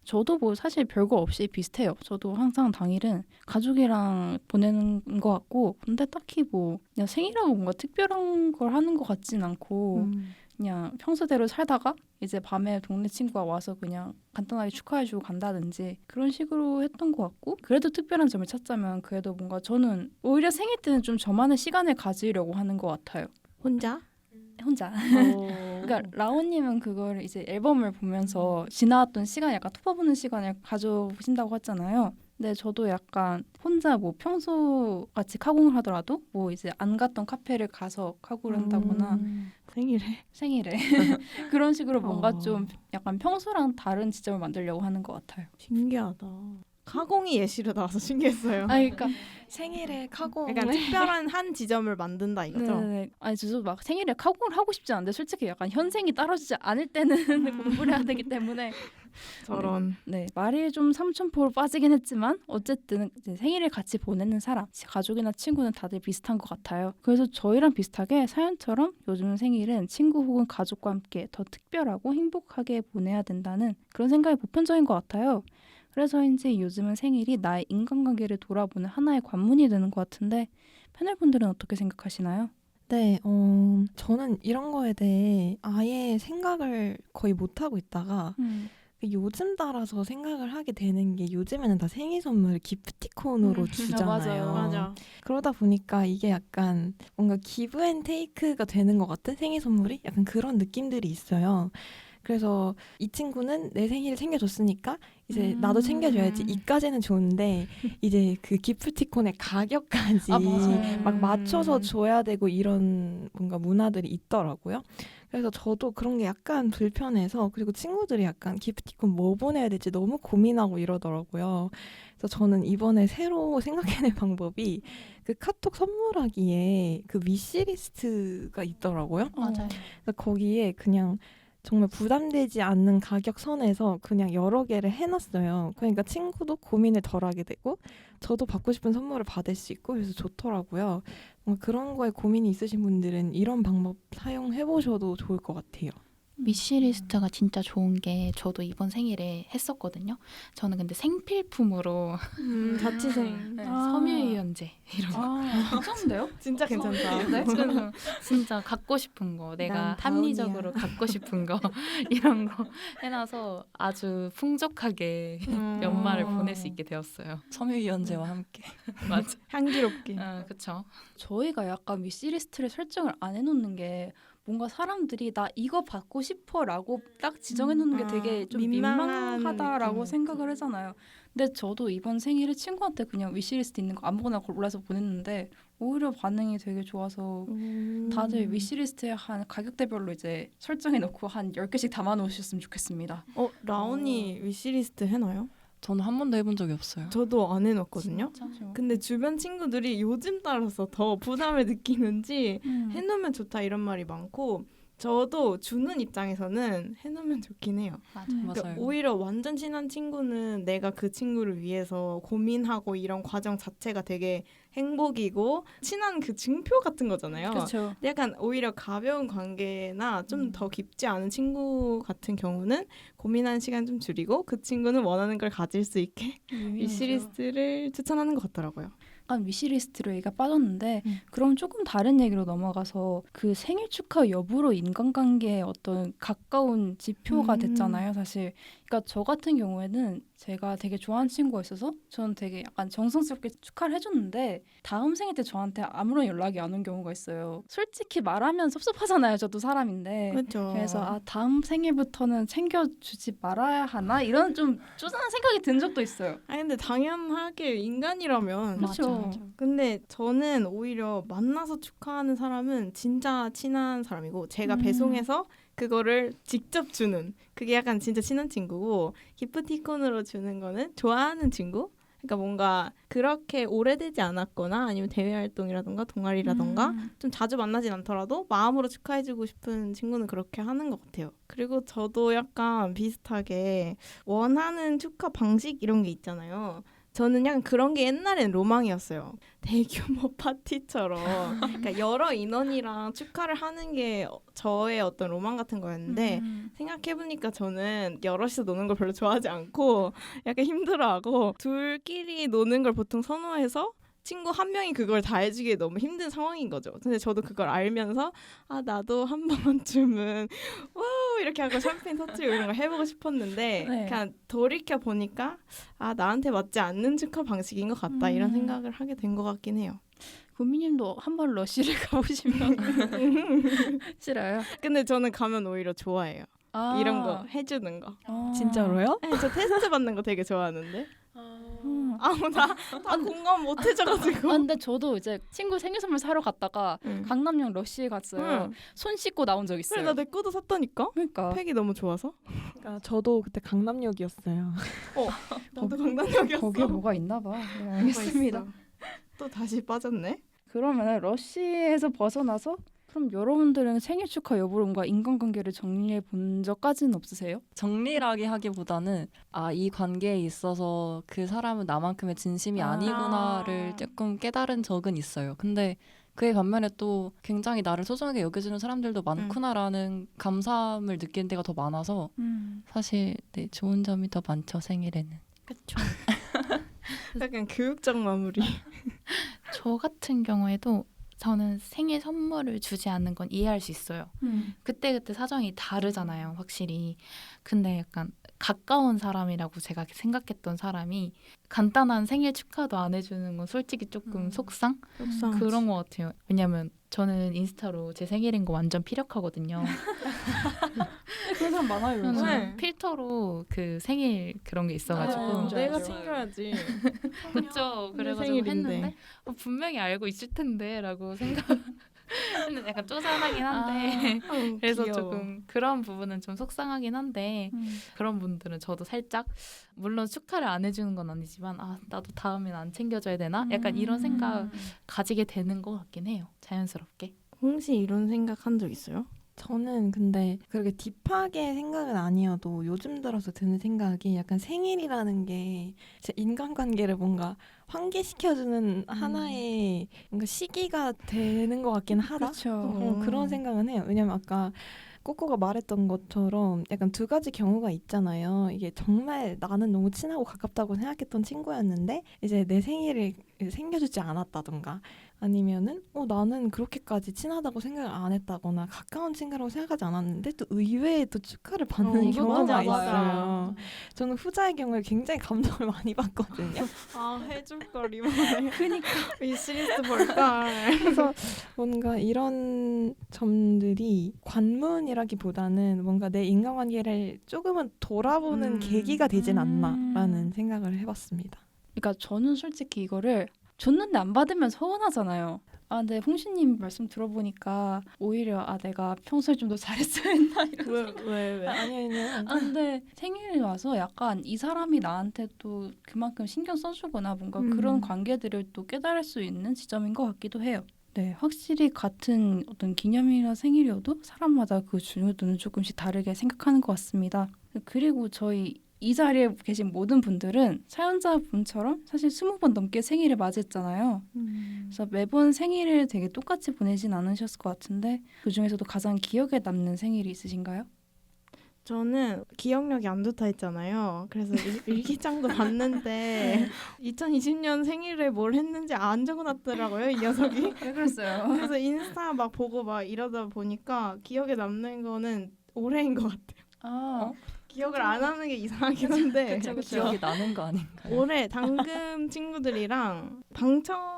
[SPEAKER 2] 저도 뭐 사실 별거 없이 비슷해요. 저도 항상 당일은 가족이랑 보내는 것 같고 근데 딱히 뭐 그냥 생일하고 뭔가 특별한 걸 하는 것 같진 않고 그냥 평소대로 살다가 이제 밤에 동네 친구가 와서 그냥 간단하게 축하해주고 간다든지 그런 식으로 했던 것 같고 그래도 특별한 점을 찾자면 그래도 뭔가 저는 오히려 생일 때는 좀 저만의 시간을 가지려고 하는 것 같아요.
[SPEAKER 3] 혼자?
[SPEAKER 2] 혼자. 그러니까 라온님은 그걸 이제 앨범을 보면서 지나왔던 시간 약간 토파보는 시간을 가져보신다고 했잖아요. 근데 저도 약간 혼자 뭐 평소 같이 카공을 하더라도 뭐 이제 안 갔던 카페를 가서 카공을 한다거나 생일에 그런 식으로 뭔가 좀 약간 평소랑 다른 지점을 만들려고 하는 것 같아요.
[SPEAKER 3] 신기하다. 카공이 예시로 나와서 신기했어요.
[SPEAKER 2] 그러니까
[SPEAKER 5] 생일에 카공.
[SPEAKER 3] 약간 특별한 한 지점을 만든다 이거죠?
[SPEAKER 2] 네네. 아니 저도 막 생일에 카공을 하고 싶지 않은데 솔직히 약간 현생이 따라주지 않을 때는 공부를 해야 되기 때문에
[SPEAKER 3] 저런.
[SPEAKER 2] 네 말이 좀 삼천포로 빠지긴 했지만 어쨌든 이제 생일을 같이 보내는 사람 가족이나 친구는 다들 비슷한 것 같아요. 그래서 저희랑 비슷하게 사연처럼 요즘 생일은 친구 혹은 가족과 함께 더 특별하고 행복하게 보내야 된다는 그런 생각이 보편적인 것 같아요. 그래서인지 요즘은 생일이 나의 인간관계를 돌아보는 하나의 관문이 되는 것 같은데 패널분들은 어떻게 생각하시나요?
[SPEAKER 5] 네, 저는 이런 거에 대해 아예 생각을 거의 못하고 있다가 요즘 따라서 생각을 하게 되는 게 요즘에는 다 생일 선물을 기프티콘으로 주잖아요.
[SPEAKER 3] 맞아.
[SPEAKER 5] 그러다 보니까 이게 약간 뭔가 기브 앤 테이크가 되는 것 같은 생일 선물이 약간 그런 느낌들이 있어요. 그래서 이 친구는 내 생일을 챙겨줬으니까 이제 나도 챙겨줘야지 이까지는 좋은데 이제 그 기프티콘의 가격까지 막 맞춰서 줘야 되고 이런 뭔가 문화들이 있더라고요. 그래서 저도 그런 게 약간 불편해서 그리고 친구들이 약간 기프티콘 뭐 보내야 될지 너무 고민하고 이러더라고요. 그래서 저는 이번에 새로 생각해낸 방법이 그 카톡 선물하기에 그 위시리스트가 있더라고요.
[SPEAKER 1] 맞아요.
[SPEAKER 5] 그래서 거기에 그냥 정말 부담되지 않는 가격 선에서 그냥 여러 개를 해놨어요. 그러니까 친구도 고민을 덜하게 되고 저도 받고 싶은 선물을 받을 수 있고 그래서 좋더라고요. 뭔가 그런 거에 고민이 있으신 분들은 이런 방법 사용해보셔도 좋을 것 같아요.
[SPEAKER 1] 위시리스트가 진짜 좋은 게 저도 이번 생일에 했었거든요. 저는 근데 생필품으로
[SPEAKER 3] 자취생.
[SPEAKER 1] 섬유유연제 이런 거
[SPEAKER 2] 괜찮은데요?
[SPEAKER 3] 진짜 괜찮다.
[SPEAKER 2] 네?
[SPEAKER 1] 진짜 갖고 싶은 거 내가
[SPEAKER 3] 난
[SPEAKER 1] 합리적으로 갖고 싶은 거 이런 거 해놔서 아주 풍족하게 연말을 보낼 수 있게 되었어요.
[SPEAKER 4] 섬유유연제와 함께.
[SPEAKER 1] 맞아.
[SPEAKER 3] 향기롭게.
[SPEAKER 1] 그쵸.
[SPEAKER 2] 저희가 약간 위시리스트를 설정을 안 해놓는 게 뭔가 사람들이 나 이거 받고 싶어라고 딱 정해놓는 게 되게 좀
[SPEAKER 3] 민망한
[SPEAKER 2] 민망하다라고
[SPEAKER 3] 느낌이
[SPEAKER 2] 생각을 하잖아요. 근데 저도 이번 생일에 친구한테 그냥 위시리스트 있는 거 아무거나 골라서 보냈는데 오히려 반응이 되게 좋아서 다들 위시리스트에 한 가격대별로 이제 설정해놓고 한 10개씩 담아놓으셨으면 좋겠습니다.
[SPEAKER 3] 라온이 위시리스트 해놔요?
[SPEAKER 4] 저는 한 번도 해본 적이 없어요.
[SPEAKER 3] 저도 안 해놨거든요.
[SPEAKER 1] 진짜?
[SPEAKER 3] 근데 주변 친구들이 요즘 따라서 더 부담을 느끼는지 해놓으면 좋다 이런 말이 많고 저도 주는 입장에서는 해놓으면 좋긴 해요.
[SPEAKER 1] 맞아요.
[SPEAKER 3] 그러니까
[SPEAKER 4] 맞아요.
[SPEAKER 3] 오히려 완전 친한 친구는 내가 그 친구를 위해서 고민하고 이런 과정 자체가 되게 행복이고 친한 그 증표 같은 거잖아요.
[SPEAKER 2] 그렇죠.
[SPEAKER 3] 근데 약간 오히려 가벼운 관계나 좀 더 깊지 않은 친구 같은 경우는 고민하는 시간 좀 줄이고 그 친구는 원하는 걸 가질 수 있게 위시리스트를 추천하는 것 같더라고요.
[SPEAKER 2] 약간 위시리스트로 얘기가 빠졌는데 그럼 조금 다른 얘기로 넘어가서 그 생일 축하 여부로 인간관계의 어떤 가까운 지표가 됐잖아요, 사실. 그러니까 저 같은 경우에는 제가 되게 좋아하는 친구가 있어서 저는 되게 약간 정성스럽게 축하를 해줬는데 다음 생일 때 저한테 아무런 연락이 안 온 경우가 있어요. 솔직히 말하면 섭섭하잖아요, 저도 사람인데.
[SPEAKER 3] 그렇죠.
[SPEAKER 2] 그래서 다음 생일부터는 챙겨주지 말아야 하나 이런 좀 쪼잔한 생각이 든 적도 있어요.
[SPEAKER 3] 아니 근데 당연하게 인간이라면
[SPEAKER 2] 그렇죠.
[SPEAKER 3] 근데 저는 오히려 만나서 축하하는 사람은 진짜 친한 사람이고 제가 배송해서 그거를 직접 주는 그게 약간 진짜 친한 친구고 기프티콘으로 주는 거는 좋아하는 친구? 그러니까 뭔가 그렇게 오래되지 않았거나 아니면 대외 활동이라던가 동아리라던가 좀 자주 만나진 않더라도 마음으로 축하해주고 싶은 친구는 그렇게 하는 것 같아요. 그리고 저도 약간 비슷하게 원하는 축하 방식 이런 게 있잖아요. 저는 약간 그런 게 옛날엔 로망이었어요. 대규모 파티처럼 그러니까 여러 인원이랑 축하를 하는 게 저의 어떤 로망 같은 거였는데 생각해보니까 저는 여럿이서 노는 걸 별로 좋아하지 않고 약간 힘들어하고 둘끼리 노는 걸 보통 선호해서 친구 한 명이 그걸 다 해주기에 너무 힘든 상황인 거죠. 근데 저도 그걸 알면서 아 나도 한 번쯤은 우 이렇게 하고 샴페인 터트리고 이런 거 해보고 싶었는데
[SPEAKER 2] 네.
[SPEAKER 3] 그냥 돌이켜 보니까 아 나한테 맞지 않는 축하 방식인 것 같다 이런 생각을 하게 된 것 같긴 해요.
[SPEAKER 2] 고미님도 한번 러쉬를 가보시면 싫어요?
[SPEAKER 3] 근데 저는 가면 오히려 좋아해요.
[SPEAKER 2] 아.
[SPEAKER 3] 이런 거 해주는 거.
[SPEAKER 5] 진짜로요?
[SPEAKER 3] 네, 저 테스트 받는 거 되게 좋아하는데. 다 공감 못 해줘가지고.
[SPEAKER 2] 근데 저도 이제 친구 생일 선물 사러 갔다가 강남역 러쉬에 갔어요. 손 씻고 나온 적 있어요.
[SPEAKER 3] 그래 나 내 거도 샀다니까.
[SPEAKER 2] 그러니까
[SPEAKER 3] 팩이 너무 좋아서.
[SPEAKER 5] 그러니까 저도 그때 강남역이었어요.
[SPEAKER 3] 나도 강남역이었어.
[SPEAKER 2] 거기에 뭐가 있나 봐. 네,
[SPEAKER 3] 뭐가
[SPEAKER 2] 알겠습니다.
[SPEAKER 3] 있어. 또 다시 빠졌네.
[SPEAKER 2] 그러면 러쉬에서 벗어나서 그럼 여러분들은 생일 축하 여부로 뭔가 인간관계를 정리해 본 적까지는 없으세요?
[SPEAKER 4] 정리라기 하기보다는 아, 이 관계에 있어서 그 사람은 나만큼의 진심이 아니구나를 조금 깨달은 적은 있어요. 근데 그에 반면에 또 굉장히 나를 소중하게 여겨주는 사람들도 많구나라는 감사함을 느끼는 데가 더 많아서 사실 네, 좋은 점이 더 많죠, 생일에는.
[SPEAKER 3] 그렇죠. 약간 교육적 마무리.
[SPEAKER 1] 저 같은 경우에도 저는 생일 선물을 주지 않는 건 이해할 수 있어요. 그때그때 사정이 다르잖아요, 확실히. 근데 약간 가까운 사람이라고 제가 생각했던 사람이 간단한 생일 축하도 안 해주는 건 솔직히 조금 속상? 그런 것 같아요. 왜냐면 저는 인스타로 제 생일인 거 완전 피력하거든요.
[SPEAKER 2] 그런 사람 많아요.
[SPEAKER 1] 그래서
[SPEAKER 3] 네.
[SPEAKER 1] 필터로 그 생일 그런 게 있어가지고
[SPEAKER 3] 내가 챙겨야지.
[SPEAKER 1] 그쵸. 그래가지고
[SPEAKER 3] 생일인데.
[SPEAKER 1] 했는데 분명히 알고 있을 텐데라고 생각하는 약간 쪼잔하긴 한데 그래서
[SPEAKER 3] 귀여워.
[SPEAKER 1] 조금 그런 부분은 좀 속상하긴 한데 그런 분들은 저도 살짝 물론 축하를 안 해주는 건 아니지만 아 나도 다음엔 안 챙겨줘야 되나? 약간 이런 생각 가지게 되는 것 같긴 해요. 자연스럽게.
[SPEAKER 3] 홍시 이런 생각 한 적 있어요?
[SPEAKER 5] 저는 근데 그렇게 딥하게 생각은 아니어도 요즘 들어서 드는 생각이 약간 생일이라는 게 제 인간관계를 뭔가 환기시켜주는 하나의 뭔가 시기가 되는 것 같긴 하다.
[SPEAKER 2] 그렇죠.
[SPEAKER 5] 그런 생각은 해요. 왜냐면 아까 꼬꼬가 말했던 것처럼 약간 두 가지 경우가 있잖아요. 이게 정말 나는 너무 친하고 가깝다고 생각했던 친구였는데 이제 내 생일을 챙겨주지 않았다던가 아니면은 나는 그렇게까지 친하다고 생각을 안 했다거나 가까운 친구라고 생각하지 않았는데 또 의외에 또 축하를 받는 경우가
[SPEAKER 3] 맞아.
[SPEAKER 5] 있어요. 저는 후자의 경우에 굉장히 감동을 많이 받거든요.
[SPEAKER 3] 아 해줄 걸 이번에. 그니까 위시리스트 볼걸.
[SPEAKER 5] 그래서 뭔가 이런 점들이 관문이라기보다는 뭔가 내 인간관계를 조금은 돌아보는 계기가 되진 않나라는 생각을 해봤습니다.
[SPEAKER 2] 그러니까 저는 솔직히 이거를 줬는데 안 받으면 서운하잖아요. 아, 근데 홍시님 말씀 들어보니까 오히려 내가 평소에 좀 더 잘했어야 했나 이런.
[SPEAKER 3] 왜?
[SPEAKER 5] 아니요.
[SPEAKER 2] 근데 생일이 와서 약간 이 사람이 나한테 또 그만큼 신경 써주거나 뭔가 그런 관계들을 또 깨달을 수 있는 지점인 것 같기도 해요. 네, 확실히 같은 어떤 기념일이나 생일이어도 사람마다 그 중요도는 조금씩 다르게 생각하는 것 같습니다. 그리고 저희 이 자리에 계신 모든 분들은 사연자분처럼 사실 20번 넘게 생일을 맞이했잖아요. 그래서 매번 생일을 되게 똑같이 보내진 않으셨을 것 같은데 그중에서도 가장 기억에 남는 생일이 있으신가요?
[SPEAKER 3] 저는 기억력이 안 좋다 했잖아요. 그래서 일기장도 봤는데 2020년 생일에 뭘 했는지 안 적어놨더라고요, 이 녀석이.
[SPEAKER 2] 왜 그랬어요?
[SPEAKER 3] 그래서 인스타 막 보고 막 이러다 보니까 기억에 남는 거는 올해인 것 같아요. 기억을 안 하는 게 이상하긴 한데
[SPEAKER 4] 기억이 나는 거 아닌가요?
[SPEAKER 3] 올해 당금 친구들이랑 방청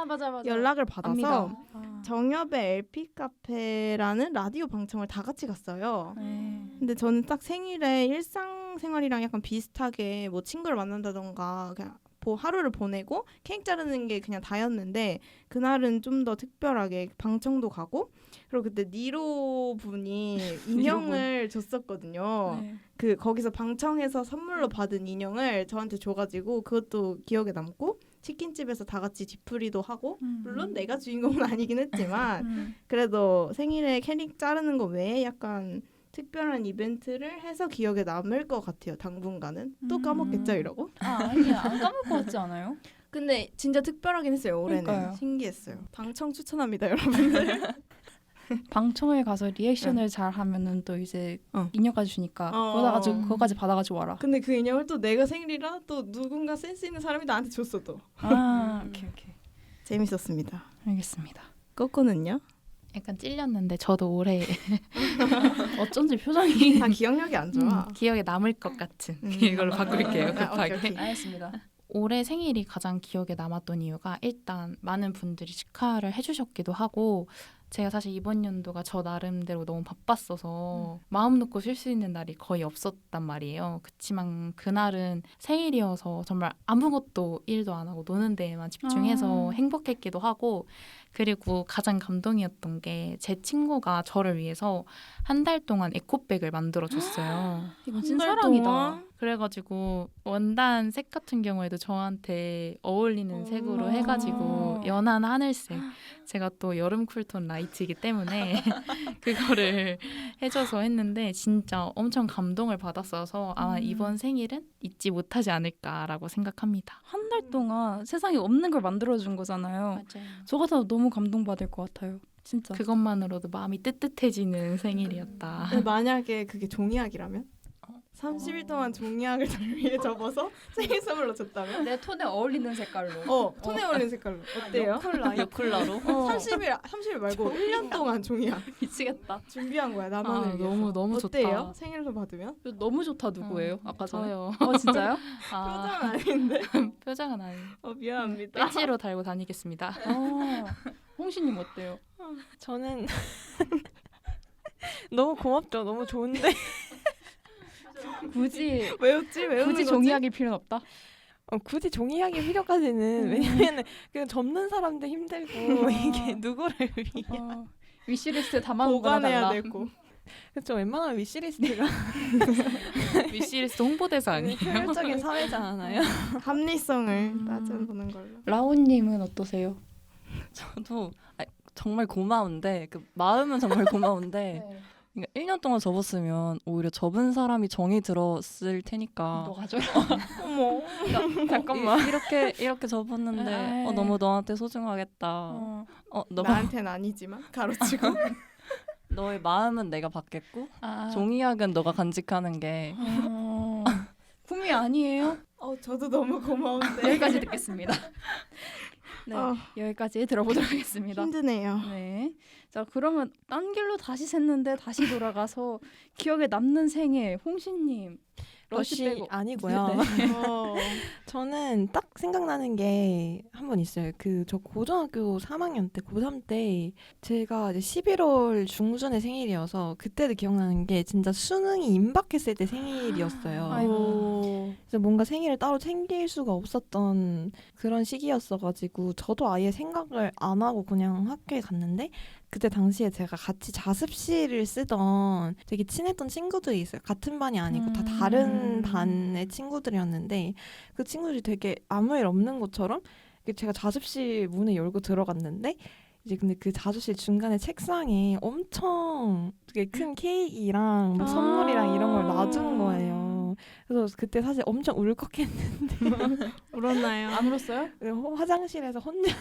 [SPEAKER 2] 맞아.
[SPEAKER 3] 연락을 받아서
[SPEAKER 2] 압니다.
[SPEAKER 3] 정엽의 LP 카페라는 라디오 방청을 다 같이 갔어요. 근데 저는 딱 생일에 일상생활이랑 약간 비슷하게 뭐 친구를 만난다던가 그냥 하루를 보내고 케이크 자르는 게 그냥 다였는데 그날은 좀 더 특별하게 방청도 가고 그리고 그때 니로 분이 인형을 줬었거든요.
[SPEAKER 2] 네.
[SPEAKER 3] 그 거기서 방청해서 선물로 받은 인형을 저한테 줘가지고 그것도 기억에 남고 치킨집에서 다 같이 뒤풀이도 하고 물론 내가 주인공은 아니긴 했지만 그래도 생일에 캐릭 자르는 거 외에 약간 특별한 이벤트를 해서 기억에 남을 것 같아요. 당분간은 또 까먹겠죠 이러고.
[SPEAKER 2] 아니야 안 까먹을 것 같지 않아요?
[SPEAKER 3] 근데 진짜 특별하긴 했어요. 올해는
[SPEAKER 2] 그러니까요.
[SPEAKER 3] 신기했어요. 방청 추천합니다, 여러분들.
[SPEAKER 2] 방청회 가서 리액션을 잘 하면은 또 이제 인형까지 주니까 그거까지 받아가지고 와라.
[SPEAKER 3] 근데 그 인형을 또 내가 생일이라 또 누군가 센스 있는 사람이 나한테 줬어 또.
[SPEAKER 2] 오케이.
[SPEAKER 3] 재밌었습니다.
[SPEAKER 2] 알겠습니다.
[SPEAKER 3] 꼬꼬는요?
[SPEAKER 1] 약간 찔렸는데 저도 올해
[SPEAKER 2] 어쩐지 표정이
[SPEAKER 3] 다 기억력이 안 좋아.
[SPEAKER 1] 기억에 남을 것 같은 이걸로 바꿀게요. 급하게.
[SPEAKER 3] 오케이.
[SPEAKER 2] 알겠습니다.
[SPEAKER 1] 올해 생일이 가장 기억에 남았던 이유가 일단 많은 분들이 축하를 해주셨기도 하고 제가 사실 이번 연도가 저 나름대로 너무 바빴어서 마음 놓고 쉴 수 있는 날이 거의 없었단 말이에요. 그치만 그날은 생일이어서 정말 아무것도 일도 안 하고 노는 데에만 집중해서 행복했기도 하고 그리고 가장 감동이었던 게 제 친구가 저를 위해서 한 달 동안 에코백을 만들어줬어요.
[SPEAKER 2] 이거 찐사랑이다.
[SPEAKER 3] 동안?
[SPEAKER 1] 그래가지고 원단 색 같은 경우에도 저한테 어울리는 색으로 해가지고 연한 하늘색 제가 또 여름 쿨톤 라이트이기 때문에 그거를 해줘서 했는데 진짜 엄청 감동을 받았어서 아마 이번 생일은 잊지 못하지 않을까라고 생각합니다.
[SPEAKER 2] 한 달 동안 세상에 없는 걸 만들어준 거잖아요.
[SPEAKER 1] 맞아요.
[SPEAKER 2] 저 같아도 너무 감동받을 것 같아요. 진짜.
[SPEAKER 1] 그것만으로도 마음이 뜨뜻해지는 생일이었다.
[SPEAKER 3] 근데 만약에 그게 종이학이라면? 30일 동안 종이학을 날 위해 접어서 생일 선물로 줬다면?
[SPEAKER 2] 내 톤에 어울리는 색깔로.
[SPEAKER 3] 톤에 어울리는 색깔로. 어때요?
[SPEAKER 4] 요쿨라로
[SPEAKER 3] 30일 말고 1년 동안 종이학
[SPEAKER 2] 미치겠다.
[SPEAKER 3] 준비한 거야 나만을 위해서.
[SPEAKER 1] 너무
[SPEAKER 3] 어때요?
[SPEAKER 1] 좋다.
[SPEAKER 3] 생일로 받으면?
[SPEAKER 2] 너무 좋다 누구예요? 아까 전에.
[SPEAKER 1] 저요.
[SPEAKER 2] 진짜요?
[SPEAKER 3] 표정은 아닌데.
[SPEAKER 1] 표정은 아니.
[SPEAKER 3] 미안합니다.
[SPEAKER 1] 배지로 달고 다니겠습니다.
[SPEAKER 2] 홍시님 어때요?
[SPEAKER 5] 저는 너무 고맙죠. 너무 좋은데
[SPEAKER 2] 굳이
[SPEAKER 3] 왜 웃지? 왜 웃는
[SPEAKER 2] 굳이
[SPEAKER 3] 거지?
[SPEAKER 2] 종이학일 필요는 없다.
[SPEAKER 5] 굳이 종이학의 필요까지는 왜냐면은 그 접는 사람도 힘들고 이게 누구를 위해
[SPEAKER 2] 위시리스트에 담아놓거나
[SPEAKER 3] 보관해야
[SPEAKER 2] 달라.
[SPEAKER 3] 되고.
[SPEAKER 5] 그렇죠. 웬만하면 위시리스트가
[SPEAKER 1] 위시리스트 홍보대사 아니에요?
[SPEAKER 5] 효율적인 사회잖아요.
[SPEAKER 3] 합리성을 따져보는 걸로.
[SPEAKER 2] 라온님은 어떠세요?
[SPEAKER 4] 저도 정말 고마운데 그 마음은 정말 고마운데 그러니까 1년 동안 접었으면 오히려 접은 사람이 정이 들었을 테니까
[SPEAKER 2] 너 가져라.
[SPEAKER 3] 어머.
[SPEAKER 5] 잠깐만.
[SPEAKER 4] 이렇게 접었는데
[SPEAKER 2] 아이.
[SPEAKER 4] 너무 너한테 소중하겠다. 너가
[SPEAKER 3] 나한테는 아니지만 가로치고.
[SPEAKER 4] 너의 마음은 내가 받겠고
[SPEAKER 2] 아.
[SPEAKER 4] 종이학은 너가 간직하는 게
[SPEAKER 2] 꿈이 아니에요?
[SPEAKER 3] 저도 너무 고마운데.
[SPEAKER 2] 여기까지 듣겠습니다. 네, 여기까지 들어보도록 하겠습니다.
[SPEAKER 3] 힘드네요.
[SPEAKER 2] 네. 자, 그러면 딴 길로 다시 샜는데 다시 돌아가서 기억에 남는 생일 홍신님. 러시
[SPEAKER 5] 러시
[SPEAKER 2] 빼고.
[SPEAKER 5] 아니고요.
[SPEAKER 2] 네.
[SPEAKER 5] 저는 딱 생각나는 게 한 번 있어요. 저 고등학교 3학년 때, 고3 때 제가 이제 11월 중순에 생일이어서 그때도 기억나는 게 진짜 수능이 임박했을 때 생일이었어요.
[SPEAKER 2] 아이고.
[SPEAKER 5] 그래서 뭔가 생일을 따로 챙길 수가 없었던 그런 시기였어가지고 저도 아예 생각을 안 하고 그냥 학교에 갔는데 그때 당시에 제가 같이 자습실을 쓰던 되게 친했던 친구들이 있어요. 같은 반이 아니고 다 다른 반의 친구들이었는데 그 친구들이 되게 아무 일 없는 것처럼 제가 자습실 문을 열고 들어갔는데 이제 근데 그 자습실 중간에 책상에 엄청 되게 큰 케이크랑 막 선물이랑 이런 걸 놔둔 거예요. 그래서 그때 사실 엄청 울컥했는데
[SPEAKER 3] 울었나요?
[SPEAKER 2] 안 울었어요?
[SPEAKER 5] 화장실에서 혼자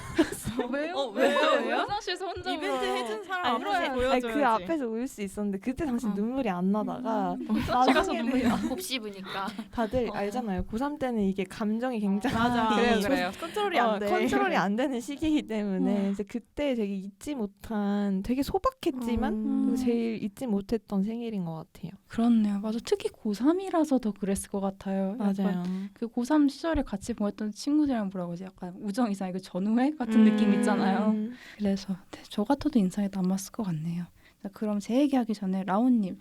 [SPEAKER 2] 왜요?
[SPEAKER 3] 왜요?
[SPEAKER 2] 화장실에서 혼자
[SPEAKER 3] 이벤트
[SPEAKER 2] 울어요.
[SPEAKER 3] 해준 사람 앞에서
[SPEAKER 5] 아니,
[SPEAKER 3] 보여줘야지.
[SPEAKER 5] 그 앞에서 울 수 있었는데 그때 당시 눈물이 안 나다가 나중에는
[SPEAKER 1] 곱씹으니까.
[SPEAKER 5] 다들 알잖아요. 고3 때는 이게 감정이 굉장히
[SPEAKER 3] 맞아.
[SPEAKER 2] 그래요.
[SPEAKER 3] 컨트롤이 안 돼.
[SPEAKER 5] 컨트롤이 안 되는 시기이기 때문에 이제 그때 되게 잊지 못한 되게 소박했지만 제일 잊지 못했던 생일인 것 같아요.
[SPEAKER 2] 그렇네요. 맞아. 특히 고3이라서 더 그랬을 것 같아요. 약간 그 고3 시절에 같이 보냈던 친구들이랑 뭐라고 하지? 약간 우정 이상의 그 전우회 같은 느낌 있잖아요. 그래서 저 같아도 인상에 남았을 것 같네요. 자, 그럼 제 얘기하기 전에 라온님.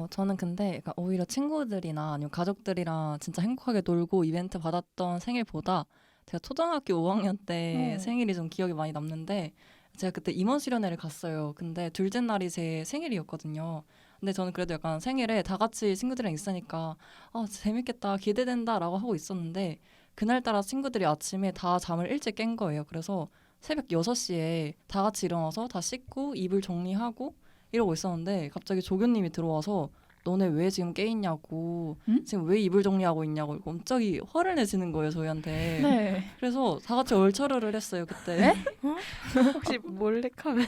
[SPEAKER 4] 저는 근데 약간 오히려 친구들이나 아니면 가족들이랑 진짜 행복하게 놀고 이벤트 받았던 생일보다 제가 초등학교 5학년 때
[SPEAKER 2] 어.
[SPEAKER 4] 생일이 좀 기억이 많이 남는데 제가 그때 임원 수련회를 갔어요. 근데 둘째 날이 제 생일이었거든요. 근데 저는 그래도 약간 생일에 다 같이 친구들이랑 있으니까 재밌겠다, 기대된다라고 하고 있었는데 그날따라 친구들이 아침에 다 잠을 일찍 깬 거예요. 그래서 새벽 6시에 다 같이 일어나서 다 씻고 이불 정리하고 이러고 있었는데 갑자기 조교님이 들어와서 너네 왜 지금 깨 있냐고,
[SPEAKER 2] 응?
[SPEAKER 4] 지금 왜 이불 정리하고 있냐고 갑자기 화를 내시는 거예요, 저희한테.
[SPEAKER 2] 네.
[SPEAKER 4] 그래서 다 같이 얼차려를 했어요, 그때.
[SPEAKER 5] 혹시 몰래카메라?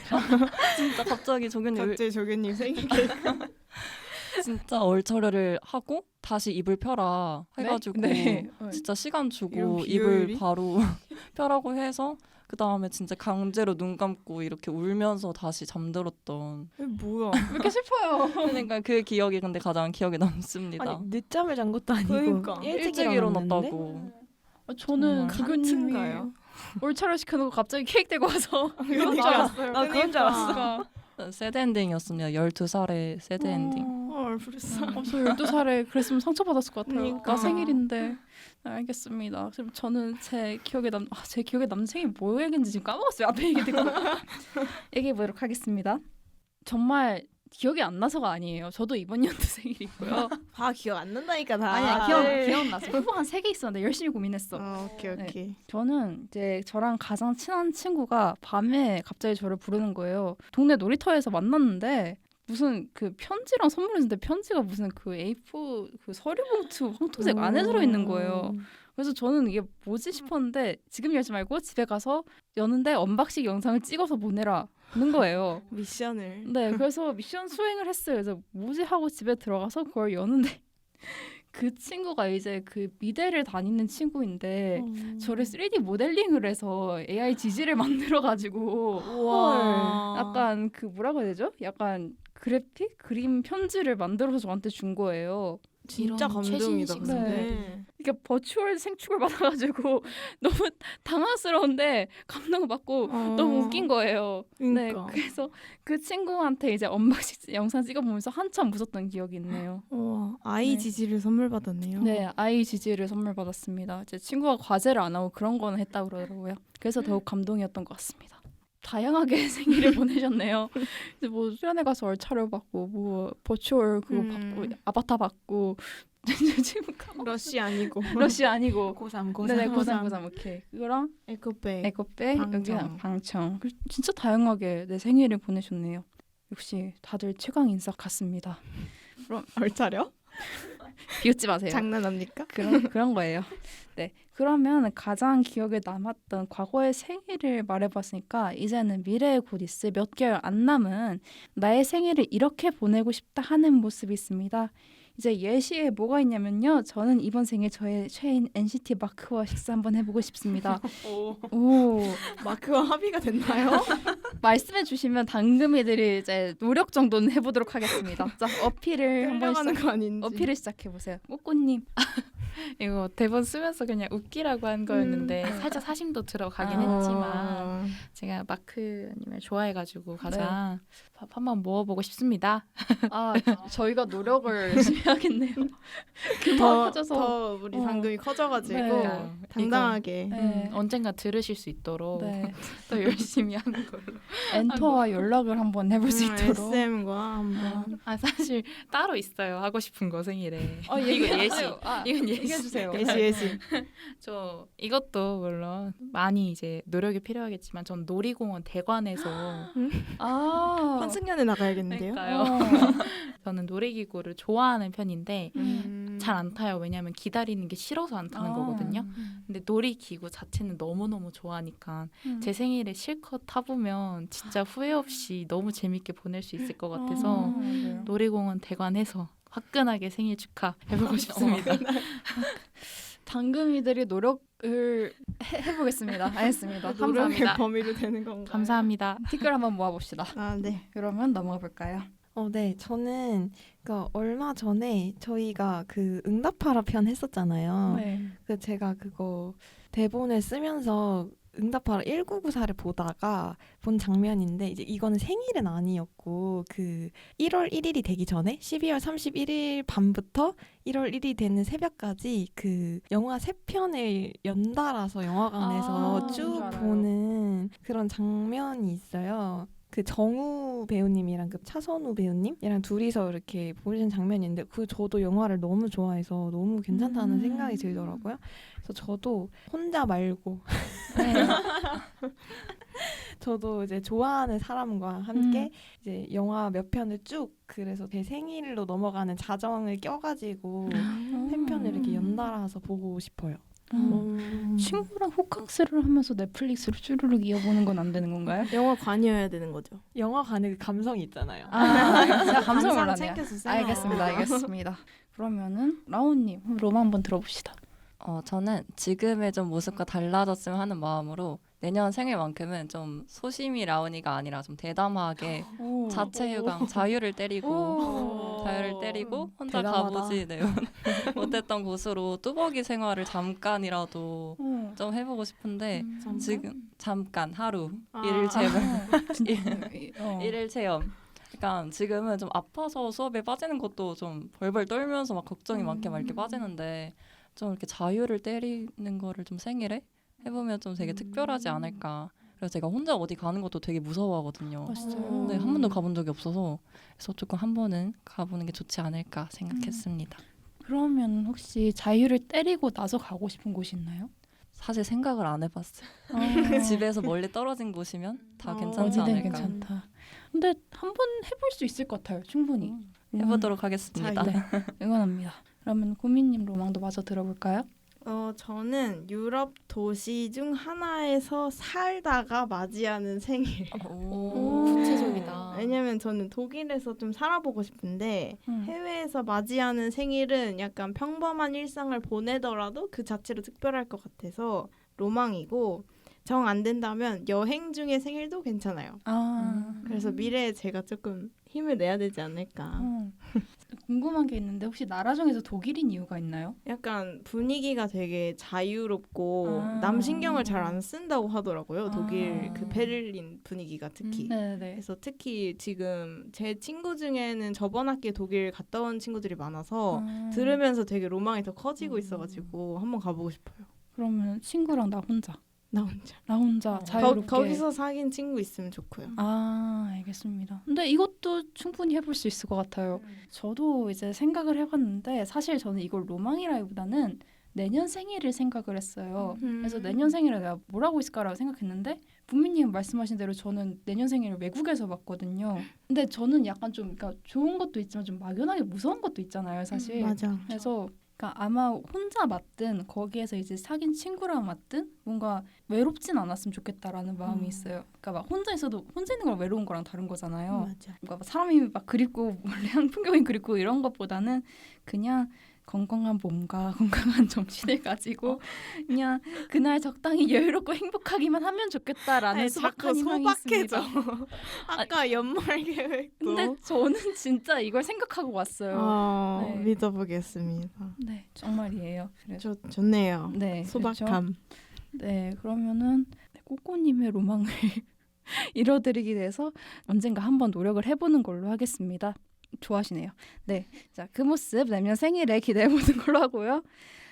[SPEAKER 4] 진짜 갑자기 조교님
[SPEAKER 3] 갑자기 조교님 생일 케이크.
[SPEAKER 4] 진짜 얼차려를 하고 다시 이불 펴라 해가지고
[SPEAKER 2] 네.
[SPEAKER 4] 진짜 시간
[SPEAKER 3] 이런
[SPEAKER 4] 주고
[SPEAKER 3] 비효율이?
[SPEAKER 4] 이불 바로 펴라고 해서 그 다음에 진짜 강제로 눈 감고 이렇게 울면서 다시 잠들었던.
[SPEAKER 3] 뭐야?
[SPEAKER 2] 왜 이렇게 슬퍼요?
[SPEAKER 4] 그러니까 그 기억이 근데 가장 기억에 남습니다.
[SPEAKER 5] 아니 늦잠을 잔 것도 아니고
[SPEAKER 3] 그러니까.
[SPEAKER 5] 일찍
[SPEAKER 4] 일찍
[SPEAKER 5] 일어났는데?
[SPEAKER 4] 일어났다고.
[SPEAKER 2] 저는
[SPEAKER 4] 정말.
[SPEAKER 2] 조교님이
[SPEAKER 3] 한층가요?
[SPEAKER 2] 올차려 시켜놓고 갑자기 케이크 들고 와서 그런 줄
[SPEAKER 3] 그러니까.
[SPEAKER 2] 알았어요.
[SPEAKER 5] 나 그건 줄 알았어.
[SPEAKER 4] 새드 엔딩이었습니다. 12살의 새드 엔딩.
[SPEAKER 3] 헐 불쌍.
[SPEAKER 2] 저 12살에 그랬으면 상처받았을 것 같아요.
[SPEAKER 3] 그러니까.
[SPEAKER 2] 나 생일인데. 네, 알겠습니다. 그럼 저는 제 기억에 남는 생일 뭐 얘기인지 지금 까먹었어요. 앞에 얘기 듣고. 얘기해 보도록 하겠습니다. 정말 기억이 안 나서가 아니에요. 저도 이번 연도 생일이고요.
[SPEAKER 3] 다 기억 안 난다니까 다.
[SPEAKER 2] 아니야, 기억났어. 후보 한 3개 있었는데 열심히 고민했어.
[SPEAKER 3] 오케이
[SPEAKER 2] 네.
[SPEAKER 3] 오케이.
[SPEAKER 2] 저는 이제 저랑 가장 친한 친구가 밤에 갑자기 저를 부르는 거예요. 동네 놀이터에서 만났는데 무슨 그 편지랑 선물을 줬는데 편지가 무슨 그 A4 그 서류 봉투 황토색 안에 들어 있는 거예요. 그래서 저는 이게 뭐지 싶었는데 지금 열지 말고 집에 가서 여는데 언박싱 영상을 찍어서 보내라는 거예요.
[SPEAKER 3] 미션을.
[SPEAKER 2] 네, 그래서 미션 수행을 했어요. 그래서 뭐지 하고 집에 들어가서 그걸 여는데 그 친구가 이제 그 미대를 다니는 친구인데 저를 3D 모델링을 해서 AI 지지를 만들어가지고
[SPEAKER 3] 와.
[SPEAKER 2] 약간 그 뭐라고 해야 되죠? 약간 그래픽? 그림 편지를 만들어서 저한테 준 거예요.
[SPEAKER 3] 진짜
[SPEAKER 1] 이런
[SPEAKER 3] 감동이다.
[SPEAKER 1] 최신식
[SPEAKER 3] 근데.
[SPEAKER 2] 이게 버추얼 생축을 받아가지고 너무 당황스러운데 감동을 받고 너무 웃긴 거예요.
[SPEAKER 3] 그러니까.
[SPEAKER 2] 네, 그래서 그 친구한테 이제 언박싱 영상 찍어보면서 한참 웃었던 기억이 있네요.
[SPEAKER 3] 와, 아이
[SPEAKER 2] 네.
[SPEAKER 3] 지지를 선물 받았네요.
[SPEAKER 2] 네, 아이 지지를 선물 받았습니다. 제 친구가 과제를 안 하고 그런 거는 했다고 그러더라고요. 그래서 더욱 감동이었던 것 같습니다. 다양하게 생일을 보내셨네요. 이제 뭐 수련회 가서 얼차려 받고 뭐 버추얼 그거 받고 아바타 받고 지금
[SPEAKER 3] 러시 아니고
[SPEAKER 2] 러시 아니고
[SPEAKER 5] 고3
[SPEAKER 2] 네네
[SPEAKER 3] 고3.
[SPEAKER 2] 고삼 오케이 그거랑
[SPEAKER 3] 에코백.
[SPEAKER 2] 에코백
[SPEAKER 3] 방청.
[SPEAKER 2] 여기랑 방청 진짜 다양하게 내 생일을 보내셨네요. 역시 다들 최강 인싸 같습니다. 그럼
[SPEAKER 3] 얼차려?
[SPEAKER 2] 비웃지 마세요.
[SPEAKER 3] 장난합니까?
[SPEAKER 2] 그런 거예요. 네. 그러면 가장 기억에 남았던 과거의 생일을 말해봤으니까 이제는 미래에 곧 있을 몇 개월 안 남은 나의 생일을 이렇게 보내고 싶다 하는 모습이 있습니다. 이제 예시에 뭐가 있냐면요. 저는 이번 생일 저의 최애인 NCT 마크와 식사 한번 해보고 싶습니다. 오,
[SPEAKER 3] 마크와 합의가 됐나요?
[SPEAKER 2] 말씀해 주시면 당금이들이 이제 노력 정도는 해보도록 하겠습니다. 자, 어필을 한번
[SPEAKER 3] 끌려가는 거 아닌지.
[SPEAKER 2] 어필을 시작해 보세요. 꼬꼬님.
[SPEAKER 1] 이거 대본 쓰면서 그냥 웃기라고 한 거였는데
[SPEAKER 2] 네.
[SPEAKER 1] 살짝 사심도 들어가긴
[SPEAKER 2] 아.
[SPEAKER 1] 했지만 제가 마크님을 좋아해가지고 가장 밥 한번 먹어보고 싶습니다.
[SPEAKER 2] 아, 저희가 노력을 열심히 해야겠네요. 그만
[SPEAKER 3] 더,
[SPEAKER 2] 커져서.
[SPEAKER 3] 더 우리 당금이 커져가지고
[SPEAKER 2] 네.
[SPEAKER 3] 당당하게.
[SPEAKER 2] 네.
[SPEAKER 1] 언젠가 들으실 수 있도록
[SPEAKER 2] 네.
[SPEAKER 1] 더 열심히 하는 걸로.
[SPEAKER 2] 엔터와 연락을 한번 해볼 수 있도록.
[SPEAKER 3] SM과 한번.
[SPEAKER 1] 아 사실 따로 있어요. 하고 싶은 거 생일에.
[SPEAKER 2] 아,
[SPEAKER 1] 이거 예시.
[SPEAKER 2] 이건 얘기해 주세요.
[SPEAKER 3] 예시.
[SPEAKER 1] 저 이것도 물론 많이 이제 노력이 필요하겠지만 전 놀이공원 대관에서
[SPEAKER 2] 아.
[SPEAKER 3] 환승연에 나가야겠는데요.
[SPEAKER 1] 그러니까요. 저는 놀이기구를 좋아하는 편인데
[SPEAKER 3] 음.
[SPEAKER 1] 잘 안 타요. 왜냐하면 기다리는 게 싫어서 안 타는 거거든요. 근데 놀이기구 자체는 너무너무 좋아하니까 제 생일에 실컷 타보면 진짜 후회 없이 너무 재밌게 보낼 수 있을 것 같아서
[SPEAKER 2] 맞아요.
[SPEAKER 1] 놀이공원 대관해서 화끈하게 생일 축하 해보고 싶습니다.
[SPEAKER 2] 당금이들이 노력을 해보겠습니다. 알겠습니다.
[SPEAKER 3] 노력의
[SPEAKER 2] 감사합니다.
[SPEAKER 3] 범위로 되는 건가요?
[SPEAKER 1] 감사합니다.
[SPEAKER 2] 댓글 한번 모아봅시다.
[SPEAKER 3] 아 네.
[SPEAKER 2] 그러면 넘어가 볼까요?
[SPEAKER 5] 네. 저는 얼마 전에 저희가 그 응답하라 편 했었잖아요.
[SPEAKER 2] 네.
[SPEAKER 5] 제가 그거 대본을 쓰면서 응답하라 1994를 보다가 본 장면인데 이제 이거는 생일은 아니었고 그 1월 1일이 되기 전에 12월 31일 밤부터 1월 1일이 되는 새벽까지 그 영화 3편을 연달아서 영화관에서 쭉
[SPEAKER 2] 뭔지 알아요.
[SPEAKER 5] 보는 그런 장면이 있어요. 그 정우 배우님이랑 그 차선우 배우님이랑 둘이서 이렇게 보시는 장면인데 저도 영화를 너무 좋아해서 너무 괜찮다는 생각이 들더라고요. 그래서 저도 혼자 말고
[SPEAKER 2] 네.
[SPEAKER 5] 저도 이제 좋아하는 사람과 함께 이제 영화 몇 편을 쭉 그래서 제 생일로 넘어가는 자정을 껴가지고 3편을 이렇게 연달아서 보고 싶어요.
[SPEAKER 2] 친구랑 호캉스를 하면서 넷플릭스를 쭈르륵 이어보는 건 안 되는 건가요?
[SPEAKER 3] 영화관이어야 되는 거죠.
[SPEAKER 5] 영화관의 그 감성이 있잖아요.
[SPEAKER 2] 제가 감성을 몰랐네요.
[SPEAKER 3] 챙겨주세요.
[SPEAKER 2] 알겠습니다. 그러면은 라온님 로마 한번 들어봅시다.
[SPEAKER 4] 저는 지금의 좀 모습과 달라졌으면 하는 마음으로 내년 생일만큼은 좀 소심이 라온이가 아니라 좀 대담하게 자체휴강 자유를 때리고 혼자
[SPEAKER 5] 대담하다.
[SPEAKER 4] 가보지 못했던 곳으로 뚜벅이 생활을 잠깐이라도 좀 해보고 싶은데 지금 잠깐 하루 일일 일일 체험. 그러니까 지금은 좀 아파서 수업에 빠지는 것도 좀 벌벌 떨면서 막 걱정이 많게 말게 빠지는데 좀 이렇게 자유를 때리는 거를 좀 생일에 해보면 좀 되게 특별하지 않을까. 그래서 제가 혼자 어디 가는 것도 되게 무서워하거든요. 근데 한 번도 가본 적이 없어서 그래서 조금 한 번은 가보는 게 좋지 않을까 생각했습니다.
[SPEAKER 2] 그러면 혹시 자유를 때리고 나서 가고 싶은 곳이 있나요?
[SPEAKER 4] 사실 생각을 안 해봤어요. 집에서 멀리 떨어진 곳이면 다 괜찮지
[SPEAKER 2] 어디든
[SPEAKER 4] 않을까.
[SPEAKER 2] 괜찮다. 근데 한번 해볼 수 있을 것 같아요. 충분히.
[SPEAKER 4] 해보도록 하겠습니다.
[SPEAKER 2] 네, 응원합니다. 그러면 고민님 로망도 마저 들어볼까요?
[SPEAKER 3] 저는 유럽 도시 중 하나에서 살다가 맞이하는 생일.
[SPEAKER 1] 구체적이다.
[SPEAKER 3] 왜냐면 저는 독일에서 좀 살아보고 싶은데 해외에서 맞이하는 생일은 약간 평범한 일상을 보내더라도 그 자체로 특별할 것 같아서 로망이고 정 안 된다면 여행 중에 생일도 괜찮아요. 그래서 미래에 제가 조금 힘을 내야 되지 않을까.
[SPEAKER 2] 궁금한 게 있는데 혹시 나라 중에서 독일인 이유가 있나요?
[SPEAKER 3] 약간 분위기가 되게 자유롭고
[SPEAKER 2] 아.
[SPEAKER 3] 남 신경을 잘 안 쓴다고 하더라고요. 독일 그 베를린 분위기가 특히.
[SPEAKER 2] 네네.
[SPEAKER 3] 그래서 특히 지금 제 친구 중에는 저번 학기에 독일 갔다 온 친구들이 많아서 들으면서 되게 로망이 더 커지고 있어가지고 한번 가보고 싶어요.
[SPEAKER 2] 그러면 친구랑 나 혼자.
[SPEAKER 3] 나 혼자.
[SPEAKER 2] 자유롭게.
[SPEAKER 3] 거기서 사귄 친구 있으면 좋고요.
[SPEAKER 2] 알겠습니다. 근데 이것도 충분히 해볼 수 있을 것 같아요. 저도 이제 생각을 해봤는데 사실 저는 이걸 로망이라기보다는 내년 생일을 생각을 했어요. 그래서 내년 생일에 내가 뭘 하고 있을까라고 생각했는데 부미님 말씀하신 대로 저는 내년 생일을 외국에서 봤거든요. 근데 저는 약간 좀 그러니까 좋은 것도 있지만 좀 막연하게 무서운 것도 있잖아요, 사실.
[SPEAKER 3] 맞아.
[SPEAKER 2] 그래서 그러니까 아마 혼자 맞든 거기에서 이제 사귄 친구랑 맞든 뭔가 외롭진 않았으면 좋겠다라는 마음이 있어요. 그러니까 막 혼자 있어도 혼자 있는 건 외로운 거랑 다른 거잖아요.
[SPEAKER 3] 맞아.
[SPEAKER 2] 뭔가 막 사람이 막 그립고 원래한 풍경이 그립고 이런 것보다는 그냥 건강한 몸과 건강한 정신을 가지고 그냥 그날 적당히 여유롭고 행복하기만 하면 좋겠다라는 소박한 희망이 있습니다.
[SPEAKER 3] 아까 연말 계획도.
[SPEAKER 2] 근데 저는 진짜 이걸 생각하고 왔어요. 네.
[SPEAKER 3] 믿어보겠습니다.
[SPEAKER 2] 네, 정말이에요. 그래서
[SPEAKER 3] 좋네요.
[SPEAKER 2] 네,
[SPEAKER 3] 소박함.
[SPEAKER 2] 그렇죠? 네, 그러면은 꼬꼬님의 로망을 이뤄드리기 위해서 언젠가 한번 노력을 해보는 걸로 하겠습니다. 좋아하시네요. 네, 자, 그 모습 내년 생일에 기대해보는 걸로 하고요.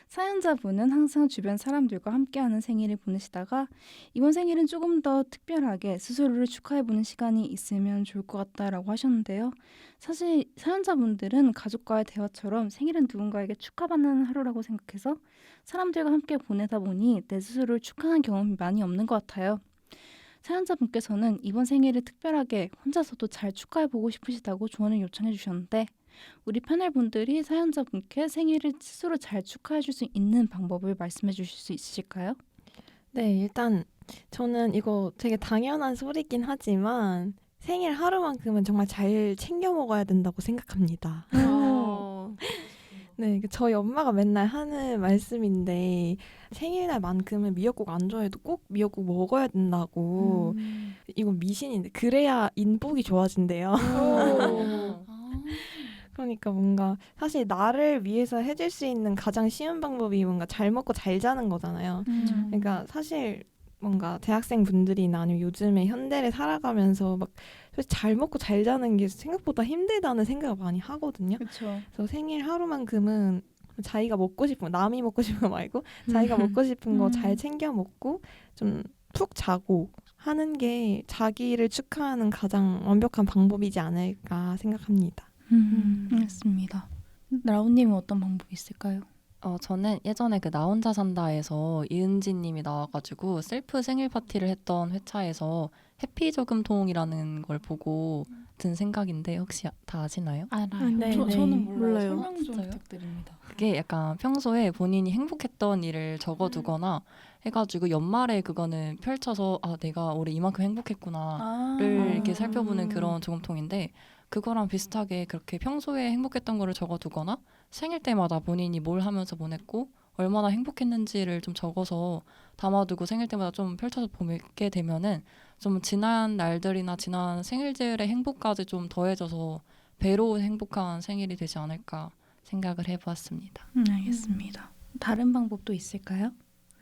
[SPEAKER 2] 사연자분은 항상 주변 사람들과 함께하는 생일을 보내시다가 이번 생일은 조금 더 특별하게 스스로를 축하해보는 시간이 있으면 좋을 것 같다라고 하셨는데요. 사실 사연자분들은 가족과의 대화처럼 생일은 누군가에게 축하받는 하루라고 생각해서 사람들과 함께 보내다 보니 내 스스로를 축하한 경험이 많이 없는 것 같아요. 사연자분께서는 이번 생일을 특별하게 혼자서도 잘 축하해보고 싶으시다고 조언을 요청해 주셨는데 우리 패널분들이 사연자분께 생일을 스스로 잘 축하해 줄 수 있는 방법을 말씀해 주실 수 있으실까요?
[SPEAKER 5] 네, 일단 저는 이거 되게 당연한 소리긴 하지만 생일 하루만큼은 정말 잘 챙겨 먹어야 된다고 생각합니다. 네, 저희 엄마가 맨날 하는 말씀인데 생일날만큼은 미역국 안 좋아해도 꼭 미역국 먹어야 된다고. 이건 미신인데 그래야 인복이 좋아진대요.
[SPEAKER 1] 아.
[SPEAKER 5] 그러니까 뭔가 사실 나를 위해서 해줄 수 있는 가장 쉬운 방법이 뭔가 잘 먹고 잘 자는 거잖아요. 그러니까 사실 뭔가 대학생 분들이나 아니면 요즘에 현대를 살아가면서 막 잘 먹고 잘 자는 게 생각보다 힘들다는 생각을 많이 하거든요.
[SPEAKER 2] 그렇죠.
[SPEAKER 5] 그래서 생일 하루만큼은 자기가 먹고 싶은 거, 남이 먹고 싶은 거 말고 자기가 먹고 싶은 거 잘 챙겨 먹고 좀 푹 자고 하는 게 자기를 축하하는 가장 완벽한 방법이지 않을까 생각합니다.
[SPEAKER 2] 알겠습니다. 라온님은 어떤 방법이 있을까요?
[SPEAKER 4] 저는 예전에 그 나 혼자 산다에서 이은지 님이 나와가지고 셀프 생일 파티를 했던 회차에서 해피 저금통이라는 걸 보고 든 생각인데 혹시 다 아시나요?
[SPEAKER 1] 알아요.
[SPEAKER 5] 네, 네.
[SPEAKER 2] 저는 몰라요.
[SPEAKER 3] 몰라요.
[SPEAKER 2] 설명 좀
[SPEAKER 4] 진짜요?
[SPEAKER 2] 부탁드립니다.
[SPEAKER 4] 그게 약간 평소에 본인이 행복했던 일을 적어두거나 해가지고 연말에 그거는 펼쳐서 아 내가 올해 이만큼 행복했구나를 이렇게 살펴보는 그런 저금통인데 그거랑 비슷하게 그렇게 평소에 행복했던 거를 적어두거나 생일 때마다 본인이 뭘 하면서 보냈고 얼마나 행복했는지를 좀 적어서 담아두고 생일 때마다 좀 펼쳐서 보게 되면은 좀 지난 날들이나 지난 생일들의 행복까지 좀 더해져서 배로 행복한 생일이 되지 않을까 생각을 해보았습니다.
[SPEAKER 2] 알겠습니다. 다른 방법도 있을까요?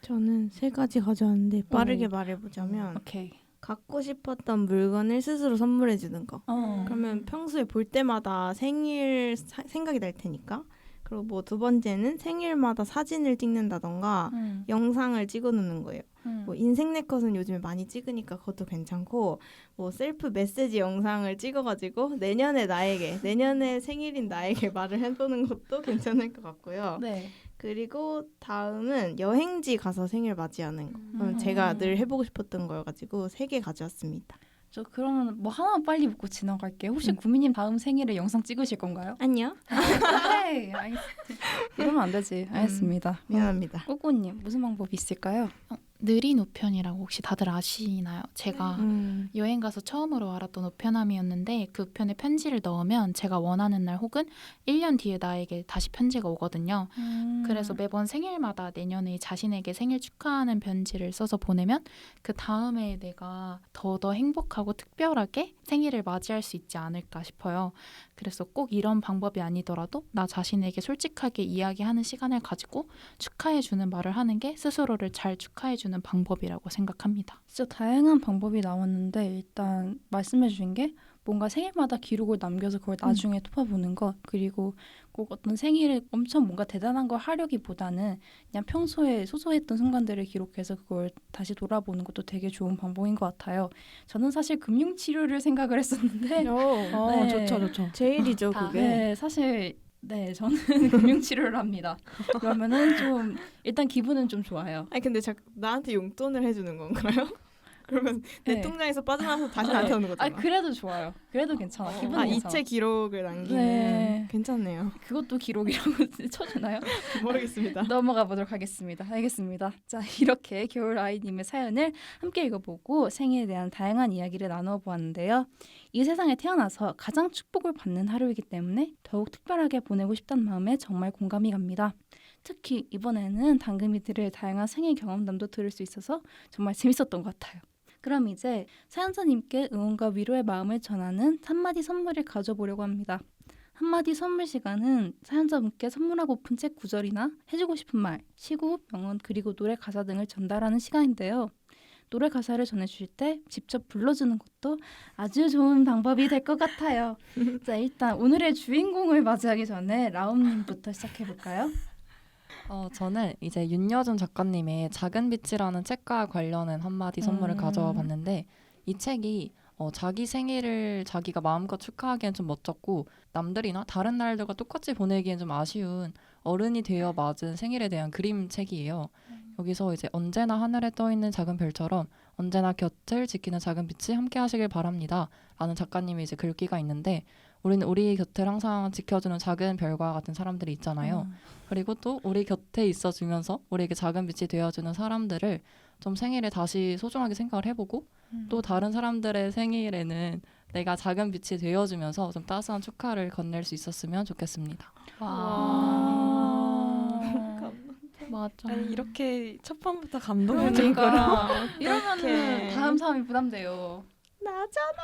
[SPEAKER 3] 저는 3가지 가져왔는데 빠르게 말해보자면
[SPEAKER 2] 오케이.
[SPEAKER 3] 갖고 싶었던 물건을 스스로 선물해 주는 거. 그러면 평소에 볼 때마다 생일 생각이 날 테니까. 그리고 뭐 2번째는 생일마다 사진을 찍는다던가 영상을 찍어 놓는 거예요. 뭐 인생 네컷은 요즘에 많이 찍으니까 그것도 괜찮고 뭐 셀프 메시지 영상을 찍어가지고 내년에 생일인 나에게 말을 해보는 것도 괜찮을 것 같고요.
[SPEAKER 2] 네.
[SPEAKER 3] 그리고 다음은 여행지 가서 생일 맞이하는 거. 그럼 제가 늘 해보고 싶었던 거여가지고 3개 가져왔습니다.
[SPEAKER 2] 저 그러면 뭐 하나만 빨리 묻고 지나갈게요. 혹시 구미님 다음 생일에 영상 찍으실 건가요?
[SPEAKER 3] 아니요.
[SPEAKER 2] 네, 알겠습니다. 이러면 안 되지. 알겠습니다.
[SPEAKER 3] 미안합니다.
[SPEAKER 2] 꼬꼬님 무슨 방법이 있을까요?
[SPEAKER 1] 느린 우편이라고 혹시 다들 아시나요? 제가 여행 가서 처음으로 알았던 우편함이었는데 그 우편에 편지를 넣으면 제가 원하는 날 혹은 1년 뒤에 나에게 다시 편지가 오거든요. 그래서 매번 생일마다 내년에 자신에게 생일 축하하는 편지를 써서 보내면 그 다음에 내가 더 행복하고 특별하게 생일을 맞이할 수 있지 않을까 싶어요. 그래서 꼭 이런 방법이 아니더라도 나 자신에게 솔직하게 이야기하는 시간을 가지고 축하해주는 말을 하는 게 스스로를 잘 축하해주는 방법이라고 생각합니다.
[SPEAKER 2] 진짜 다양한 방법이 나왔는데 일단 말씀해 주신 게 뭔가 생일마다 기록을 남겨서 그걸 나중에 토파보는 것, 그리고 꼭 어떤 생일에 엄청 뭔가 대단한 걸 하려기보다는 그냥 평소에 소소했던 순간들을 기록해서 그걸 다시 돌아보는 것도 되게 좋은 방법인 것 같아요. 저는 사실 금융치료를 생각을 했었는데 네.
[SPEAKER 5] 좋죠.
[SPEAKER 3] 제일이죠
[SPEAKER 1] 다.
[SPEAKER 3] 그게.
[SPEAKER 2] 네, 사실 네, 저는 금융치료를 합니다. 그러면은 좀 일단 기분은 좀 좋아요.
[SPEAKER 3] 아니 근데 나한테 용돈을 해주는 건가요? 그러면 내
[SPEAKER 2] 네.
[SPEAKER 3] 통장에서 빠져나와서 다시 나한테 오는
[SPEAKER 2] 아,
[SPEAKER 3] 거잖아.
[SPEAKER 2] 그래도 좋아요. 그래도 괜찮아. 기분은
[SPEAKER 3] 아
[SPEAKER 2] 괜찮아.
[SPEAKER 3] 이체 기록을 남기는
[SPEAKER 2] 네.
[SPEAKER 3] 괜찮네요.
[SPEAKER 2] 그것도 기록이라고 쳐주나요?
[SPEAKER 3] 모르겠습니다.
[SPEAKER 2] 넘어가 보도록 하겠습니다. 알겠습니다. 자, 이렇게 겨울 아이님의 사연을 함께 읽어보고 생일에 대한 다양한 이야기를 나누어 보았는데요. 이 세상에 태어나서 가장 축복을 받는 하루이기 때문에 더욱 특별하게 보내고 싶다는 마음에 정말 공감이 갑니다. 특히 이번에는 당금이들의 다양한 생일 경험담도 들을 수 있어서 정말 재밌었던 것 같아요. 그럼 이제 사연자님께 응원과 위로의 마음을 전하는 한마디 선물을 가져보려고 합니다. 한마디 선물 시간은 사연자분께 선물하고픈 책 구절이나 해주고 싶은 말, 시구, 명언, 그리고 노래 가사 등을 전달하는 시간인데요. 노래 가사를 전해주실 때 직접 불러주는 것도 아주 좋은 방법이 될 것 같아요. 자, 일단 오늘의 주인공을 맞이하기 전에 라움님부터 시작해볼까요?
[SPEAKER 4] 저는 이제 윤여준 작가님의 작은 빛이라는 책과 관련한 한마디 선물을 가져와 봤는데 이 책이 자기 생일을 자기가 마음껏 축하하기엔 좀 멋졌고 남들이나 다른 날들과 똑같이 보내기엔 좀 아쉬운 어른이 되어 맞은 생일에 대한 그림책이에요. 여기서 이제 언제나 하늘에 떠있는 작은 별처럼 언제나 곁을 지키는 작은 빛이 함께 하시길 바랍니다. 라는 작가님의 이제 글귀가 있는데 우리는 우리 곁을 항상 지켜주는 작은 별과 같은 사람들이 있잖아요. 그리고 또 우리 곁에 있어주면서 우리에게 작은 빛이 되어주는 사람들을 좀 생일에 다시 소중하게 생각을 해보고 또 다른 사람들의 생일에는 내가 작은 빛이 되어주면서 좀 따스한 축하를 건넬 수 있었으면 좋겠습니다.
[SPEAKER 1] 맞아.
[SPEAKER 5] 아니 이렇게 첫 판부터 감동을
[SPEAKER 1] 그러니까
[SPEAKER 3] 어떡해.
[SPEAKER 1] 이러면은 다음 사람이 부담돼요.
[SPEAKER 3] 나잖아.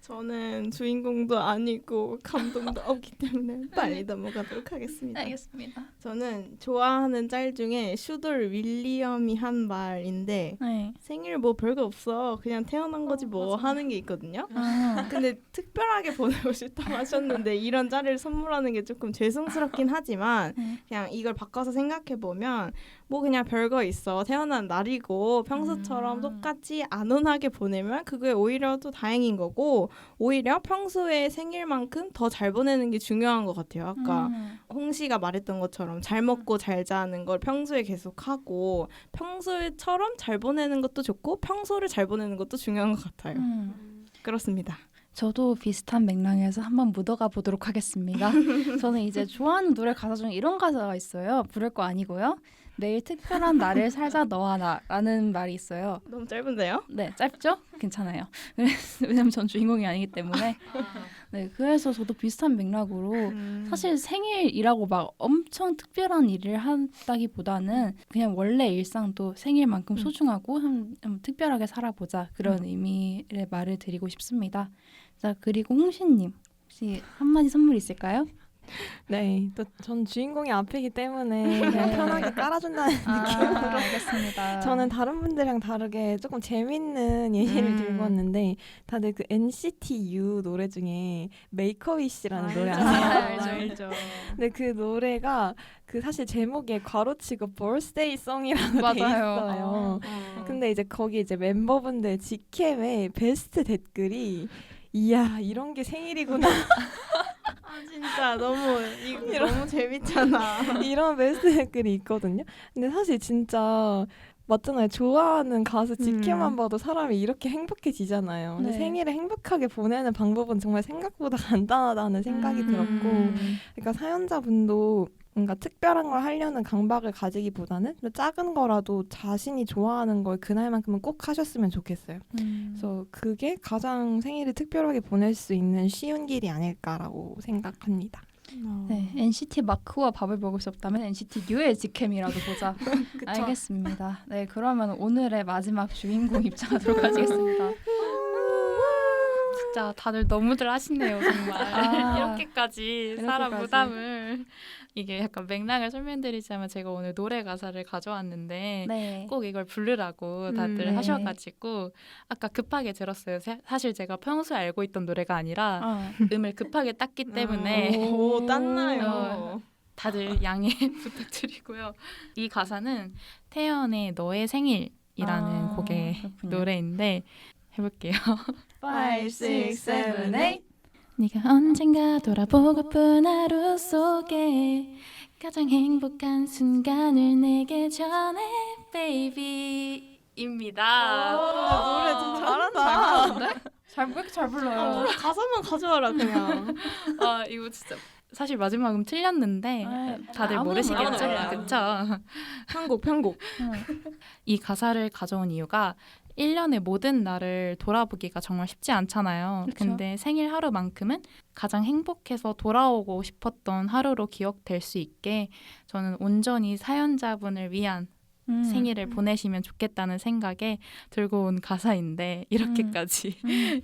[SPEAKER 3] 저는 주인공도 아니고 감동도 없기 때문에 빨리 넘어가도록 하겠습니다.
[SPEAKER 1] 알겠습니다.
[SPEAKER 3] 저는 좋아하는 짤 중에 슈돌 윌리엄이 한 말인데
[SPEAKER 2] 네.
[SPEAKER 3] 생일 뭐 별거 없어. 그냥 태어난 거지 뭐
[SPEAKER 1] 맞아.
[SPEAKER 3] 하는 게 있거든요.
[SPEAKER 2] 아,
[SPEAKER 3] 근데 특별하게 보내고 싶다고 하셨는데 이런 짤을 선물하는 게 조금 죄송스럽긴 하지만 그냥 이걸 바꿔서 생각해보면 뭐 그냥 별거 있어. 태어난 날이고 평소처럼 똑같이 안온하게 보내면 그게 오히려 또 다행인 거고 오히려 평소에 생일만큼 더 잘 보내는 게 중요한 것 같아요. 아까 홍씨가 말했던 것처럼 잘 먹고 잘 자는 걸 평소에 계속 하고 평소에처럼 잘 보내는 것도 좋고 평소를 잘 보내는 것도 중요한 것 같아요. 그렇습니다.
[SPEAKER 2] 저도 비슷한 맥락에서 한번 묻어가 보도록 하겠습니다. 저는 이제 좋아하는 노래 가사 중에 이런 가사가 있어요. 부를 거 아니고요. 내일 특별한 날을 살자 너와 나라는 말이 있어요.
[SPEAKER 3] 너무 짧은데요?
[SPEAKER 2] 네, 짧죠? 괜찮아요. 왜냐면 전 주인공이 아니기 때문에. 네, 그래서 저도 비슷한 맥락으로 사실 생일이라고 막 엄청 특별한 일을 한다기보다는 그냥 원래 일상도 생일만큼 소중하고 한번 특별하게 살아보자 그런 의미의 말을 드리고 싶습니다. 자, 그리고 홍신님 혹시 한마디 선물 있을까요?
[SPEAKER 5] 네, 또 전 주인공이 앞이기 때문에 그냥 편하게 깔아준다는 느낌으로.
[SPEAKER 2] 알겠습니다.
[SPEAKER 5] 저는 다른 분들이랑 다르게 조금 재밌는 예시를 들고 왔는데 다들 그 NCT U 노래 중에 Make a Wish라는 노래 아세요?
[SPEAKER 3] 알죠.
[SPEAKER 5] 근데 그 노래가 그 사실 제목에 괄호치고 birthday song이라고 돼
[SPEAKER 1] 맞아요.
[SPEAKER 5] 있어요. 근데 이제 거기 이제 멤버분들 직캠의 베스트 댓글이 이야 이런 게 생일이구나
[SPEAKER 3] 아 진짜 너무 재밌잖아.
[SPEAKER 5] 이런 베스트 댓글이 있거든요. 근데 사실 진짜 맞잖아요. 좋아하는 가수 직캠만 봐도 사람이 이렇게 행복해지잖아요. 근데
[SPEAKER 2] 네.
[SPEAKER 5] 생일을 행복하게 보내는 방법은 정말 생각보다 간단하다는 생각이 들었고 그러니까 사연자분도 뭔가 특별한 걸 하려는 강박을 가지기보다는 작은 거라도 자신이 좋아하는 걸 그날만큼은 꼭 하셨으면 좋겠어요. 그래서 그게 가장 생일을 특별하게 보낼 수 있는 쉬운 길이 아닐까라고 생각합니다.
[SPEAKER 2] 네, NCT 마크와 밥을 먹을 수 없다면 NCT U의 직캠이라도 보자. 알겠습니다. 네, 그러면 오늘의 마지막 주인공 입장하도록 하겠습니다.
[SPEAKER 1] 진짜 다들 너무들 하시네요 정말. 이렇게까지 사람
[SPEAKER 2] 이렇게까지.
[SPEAKER 1] 부담을. 이게 약간 맥락을 설명드리자면 제가 오늘 노래 가사를 가져왔는데
[SPEAKER 2] 네.
[SPEAKER 1] 꼭 이걸 부르라고 다들
[SPEAKER 2] 네.
[SPEAKER 1] 하셔가지고 아까 급하게 들었어요. 사실 제가 평소에 알고 있던 노래가 아니라 음을 급하게 땄기 때문에
[SPEAKER 3] 오 땄나요?
[SPEAKER 1] 어. 다들 양해 부탁드리고요. 이 가사는 태연의 너의 생일이라는 곡의
[SPEAKER 2] 그렇군요.
[SPEAKER 1] 노래인데 해볼게요.
[SPEAKER 2] 5, 6, 7, 8
[SPEAKER 1] 네가 언젠가 돌아보고픈 하루 속에 가장 행복한 순간을 내게 전해 baby입니다.
[SPEAKER 3] 노래 진짜 잘한다.
[SPEAKER 2] 왜 이렇게 잘 불러요?
[SPEAKER 3] 가사만 가져와라 그냥.
[SPEAKER 1] 아 이거 진짜 사실 마지막 틀렸는데 다들
[SPEAKER 2] 아무나
[SPEAKER 1] 모르시겠죠?
[SPEAKER 3] 몰라요.
[SPEAKER 1] 그쵸?
[SPEAKER 3] 편곡.
[SPEAKER 1] 이 가사를 가져온 이유가 1년의 모든 날을 돌아보기가 정말 쉽지 않잖아요.
[SPEAKER 2] 그쵸.
[SPEAKER 1] 근데 생일 하루만큼은 가장 행복해서 돌아오고 싶었던 하루로 기억될 수 있게 저는 온전히 사연자분을 위한 생일을 보내시면 좋겠다는 생각에 들고 온 가사인데 이렇게까지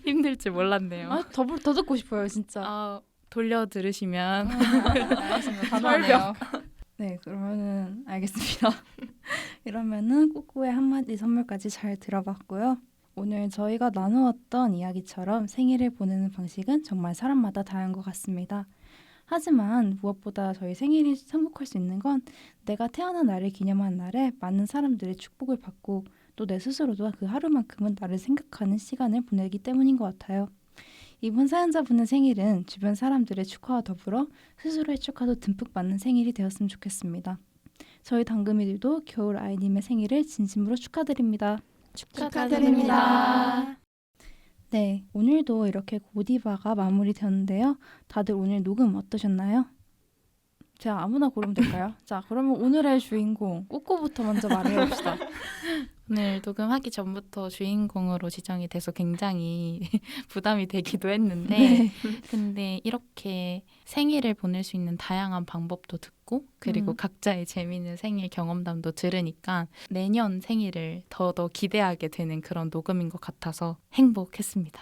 [SPEAKER 1] 힘들 줄 몰랐네요.
[SPEAKER 2] 아, 더 듣고 싶어요, 진짜.
[SPEAKER 1] 돌려 들으시면
[SPEAKER 2] 알겠습니다. 단호하네요. 네, 그러면은 알겠습니다. 이러면은 꾸꾸의 한마디 선물까지 잘 들어봤고요. 오늘 저희가 나누었던 이야기처럼 생일을 보내는 방식은 정말 사람마다 다양한 것 같습니다. 하지만 무엇보다 저희 생일이 행복할 수 있는 건 내가 태어난 날을 기념하는 날에 많은 사람들의 축복을 받고 또 내 스스로도 그 하루만큼은 나를 생각하는 시간을 보내기 때문인 것 같아요. 이번 사연자분의 생일은 주변 사람들의 축하와 더불어 스스로의 축하도 듬뿍 받는 생일이 되었으면 좋겠습니다. 저희 당금이들도 겨울 아이님의 생일을 진심으로 축하드립니다.
[SPEAKER 1] 축하드립니다.
[SPEAKER 2] 네, 오늘도 이렇게 고디바가 마무리되었는데요. 다들 오늘 녹음 어떠셨나요? 제가 아무나 고르면 될까요? 자, 그러면 오늘의 주인공 꾸꾸부터 먼저 말해봅시다.
[SPEAKER 1] 오늘 녹음하기 전부터 주인공으로 지정이 돼서 굉장히 부담이 되기도 했는데
[SPEAKER 2] 네.
[SPEAKER 1] 근데 이렇게 생일을 보낼 수 있는 다양한 방법도 듣고 그리고 각자의 재미있는 생일 경험담도 들으니까 내년 생일을 더더 기대하게 되는 그런 녹음인 것 같아서 행복했습니다.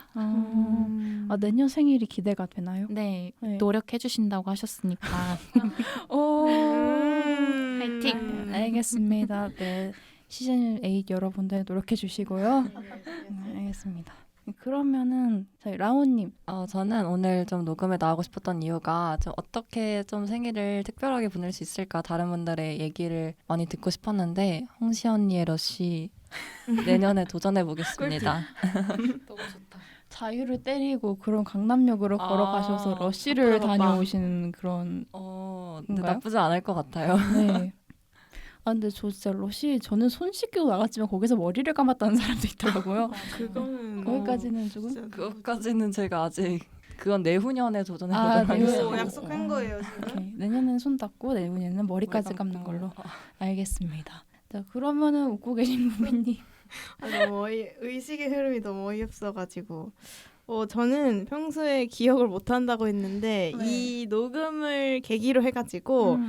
[SPEAKER 2] 내년 생일이 기대가 되나요?
[SPEAKER 1] 네,
[SPEAKER 2] 네.
[SPEAKER 1] 노력해 주신다고 하셨으니까
[SPEAKER 2] 오,
[SPEAKER 1] 화이팅!
[SPEAKER 2] 알겠습니다. 네, 시즌 8 여러분들 노력해 주시고요. 알겠습니다. 그러면은 저희 라온님.
[SPEAKER 4] 저는 오늘 좀 녹음에 나오고 싶었던 이유가 좀 어떻게 좀 생일을 특별하게 보낼 수 있을까 다른 분들의 얘기를 많이 듣고 싶었는데 홍시 언니의 러쉬 내년에 도전해 보겠습니다.
[SPEAKER 1] 너무 좋다.
[SPEAKER 2] 자유를 때리고 그런 강남역으로 걸어가셔서 러쉬를
[SPEAKER 3] 앞으로 가봐.
[SPEAKER 2] 다녀오시는 그런.
[SPEAKER 4] 근데
[SPEAKER 2] 뭔가요?
[SPEAKER 4] 나쁘지 않을 것 같아요.
[SPEAKER 2] 네. 근데 저 진짜 러쉬 저는 손 씻기고 나갔지만 거기서 머리를 감았다는 사람도 있더라고요.
[SPEAKER 3] 그거는
[SPEAKER 2] 거기까지는 조금.
[SPEAKER 3] 진짜
[SPEAKER 4] 그것까지는 제가 아직 그건 내후년에 도전해
[SPEAKER 2] 아,
[SPEAKER 4] 보도록
[SPEAKER 2] 네.
[SPEAKER 4] 하겠습니다.
[SPEAKER 3] 약속한 거예요 지금.
[SPEAKER 2] 오케이. 내년에는 손 닦고 내년에는 머리까지 감는 걸로. 알겠습니다. 자, 그러면은 웃고 계신 부모님.
[SPEAKER 3] 너무 의식의 흐름이 너무 어이없어가지고 저는 평소에 기억을 못한다고 했는데
[SPEAKER 2] 네.
[SPEAKER 3] 이 녹음을 계기로 해가지고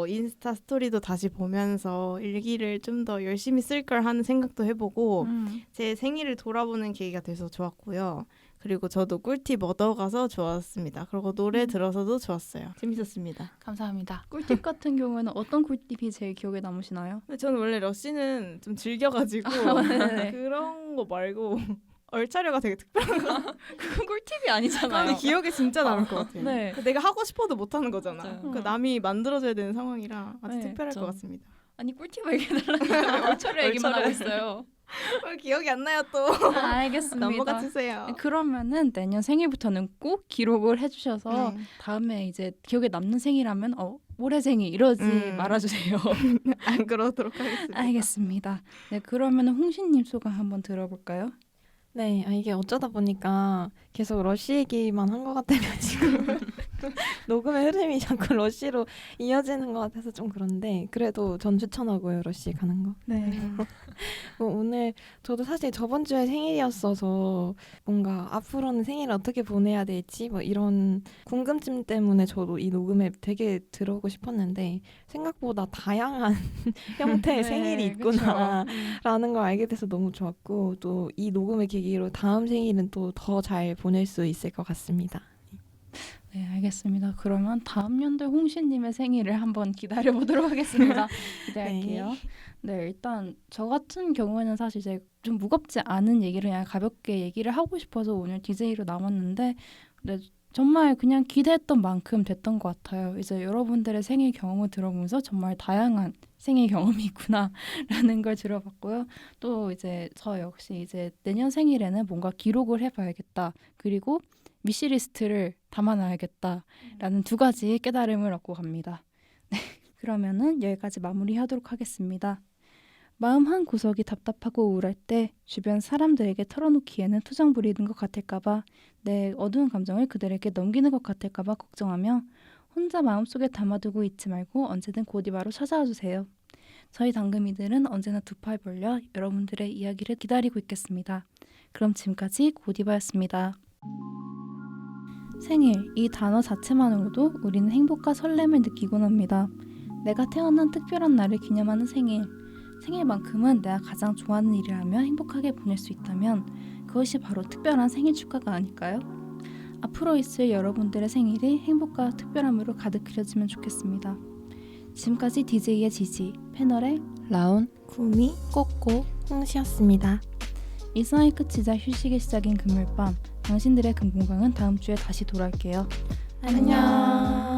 [SPEAKER 3] 인스타 스토리도 다시 보면서 일기를 좀 더 열심히 쓸 걸 하는 생각도 해보고 제 생일을 돌아보는 계기가 돼서 좋았고요. 그리고 저도 꿀팁 얻어가서 좋았습니다. 그리고 노래 들어서도 좋았어요. 재밌었습니다.
[SPEAKER 1] 감사합니다.
[SPEAKER 2] 꿀팁 같은 경우에는 어떤 꿀팁이 제일 기억에 남으시나요?
[SPEAKER 3] 근데 저는 원래 러쉬는 좀 즐겨가지고
[SPEAKER 2] 네네.
[SPEAKER 3] 그런 거 말고 얼차려가 되게 특별한 거.
[SPEAKER 2] 그건 꿀팁이 아니잖아요.
[SPEAKER 3] 근데 기억에 진짜 남을 것 같아요.
[SPEAKER 2] 네.
[SPEAKER 3] 내가 하고 싶어도 못하는 거잖아.
[SPEAKER 4] 맞아요.
[SPEAKER 3] 그러니까 남이 만들어줘야 되는 상황이라 아주
[SPEAKER 2] 네,
[SPEAKER 3] 특별할 것
[SPEAKER 4] 좀.
[SPEAKER 3] 같습니다.
[SPEAKER 2] 아니 꿀팁을 얘기해달라니까 얼차려 얘기만 하고 있어요.
[SPEAKER 3] 기억이 안 나요 또.
[SPEAKER 2] 알겠습니다.
[SPEAKER 3] 넘어가 주세요.
[SPEAKER 2] 그러면은 내년 생일부터는 꼭 기록을 해주셔서
[SPEAKER 3] 네.
[SPEAKER 2] 다음에 이제 기억에 남는 생일하면 올해생이 이러지 말아주세요.
[SPEAKER 3] 안 그러도록 하겠습니다.
[SPEAKER 2] 알겠습니다. 네, 그러면은 홍신님 소감 한번 들어볼까요?
[SPEAKER 5] 네, 이게 어쩌다 보니까 계속 러쉬 얘기만 한 것 같아가지고 녹음의 흐름이 자꾸 러쉬로 이어지는 것 같아서 좀 그런데 그래도 전 추천하고요, 러쉬 가는 거.
[SPEAKER 2] 네.
[SPEAKER 5] 오늘 저도 사실 저번 주에 생일이었어서 뭔가 앞으로는 생일을 어떻게 보내야 될지 뭐 이런 궁금증 때문에 저도 이 녹음에 되게 들어오고 싶었는데 생각보다 다양한 형태의
[SPEAKER 2] 네,
[SPEAKER 5] 생일이 있구나라는 걸 알게 돼서 너무 좋았고 또 이 녹음의 계기로 다음 생일은 또 더 잘 보낼 수 있을 것 같습니다.
[SPEAKER 2] 네, 알겠습니다. 그러면 다음 연도 홍신님의 생일을 한번 기다려보도록 하겠습니다. 기대할게요. 네, 일단 저 같은 경우에는 사실 이제 좀 무겁지 않은 얘기를 그냥 가볍게 얘기를 하고 싶어서 오늘 DJ로 나왔는데 네, 정말 그냥 기대했던 만큼 됐던 것 같아요. 이제 여러분들의 생일 경험을 들어보면서 정말 다양한 생일 경험이 있구나라는 걸 들어봤고요. 또 이제 저 역시 이제 내년 생일에는 뭔가 기록을 해봐야겠다. 그리고 위시리스트를 담아놔야겠다라는 두 가지 깨달음을 얻고 갑니다. 네, 그러면은 여기까지 마무리하도록 하겠습니다. 마음 한 구석이 답답하고 우울할 때 주변 사람들에게 털어놓기에는 투정 부리는 것 같을까봐 내 어두운 감정을 그들에게 넘기는 것 같을까봐 걱정하며 혼자 마음속에 담아두고 있지 말고 언제든 고디바로 찾아와 주세요. 저희 당금이들은 언제나 두 팔 벌려 여러분들의 이야기를 기다리고 있겠습니다. 그럼 지금까지 고디바였습니다. 생일, 이 단어 자체만으로도 우리는 행복과 설렘을 느끼곤 합니다. 내가 태어난 특별한 날을 기념하는 생일. 생일만큼은 내가 가장 좋아하는 일을 하며 행복하게 보낼 수 있다면 그것이 바로 특별한 생일 축하가 아닐까요? 앞으로 있을 여러분들의 생일이 행복과 특별함으로 가득 그려지면 좋겠습니다. 지금까지 DJ의 지지, 패널의
[SPEAKER 4] 라온
[SPEAKER 3] 구미
[SPEAKER 1] 꼭꼭
[SPEAKER 5] 홍시였습니다.
[SPEAKER 2] 일상의 끝이자 휴식의 시작인 금요일 밤 당신들의 금공강은 다음 주에 다시 돌아올게요. 안녕.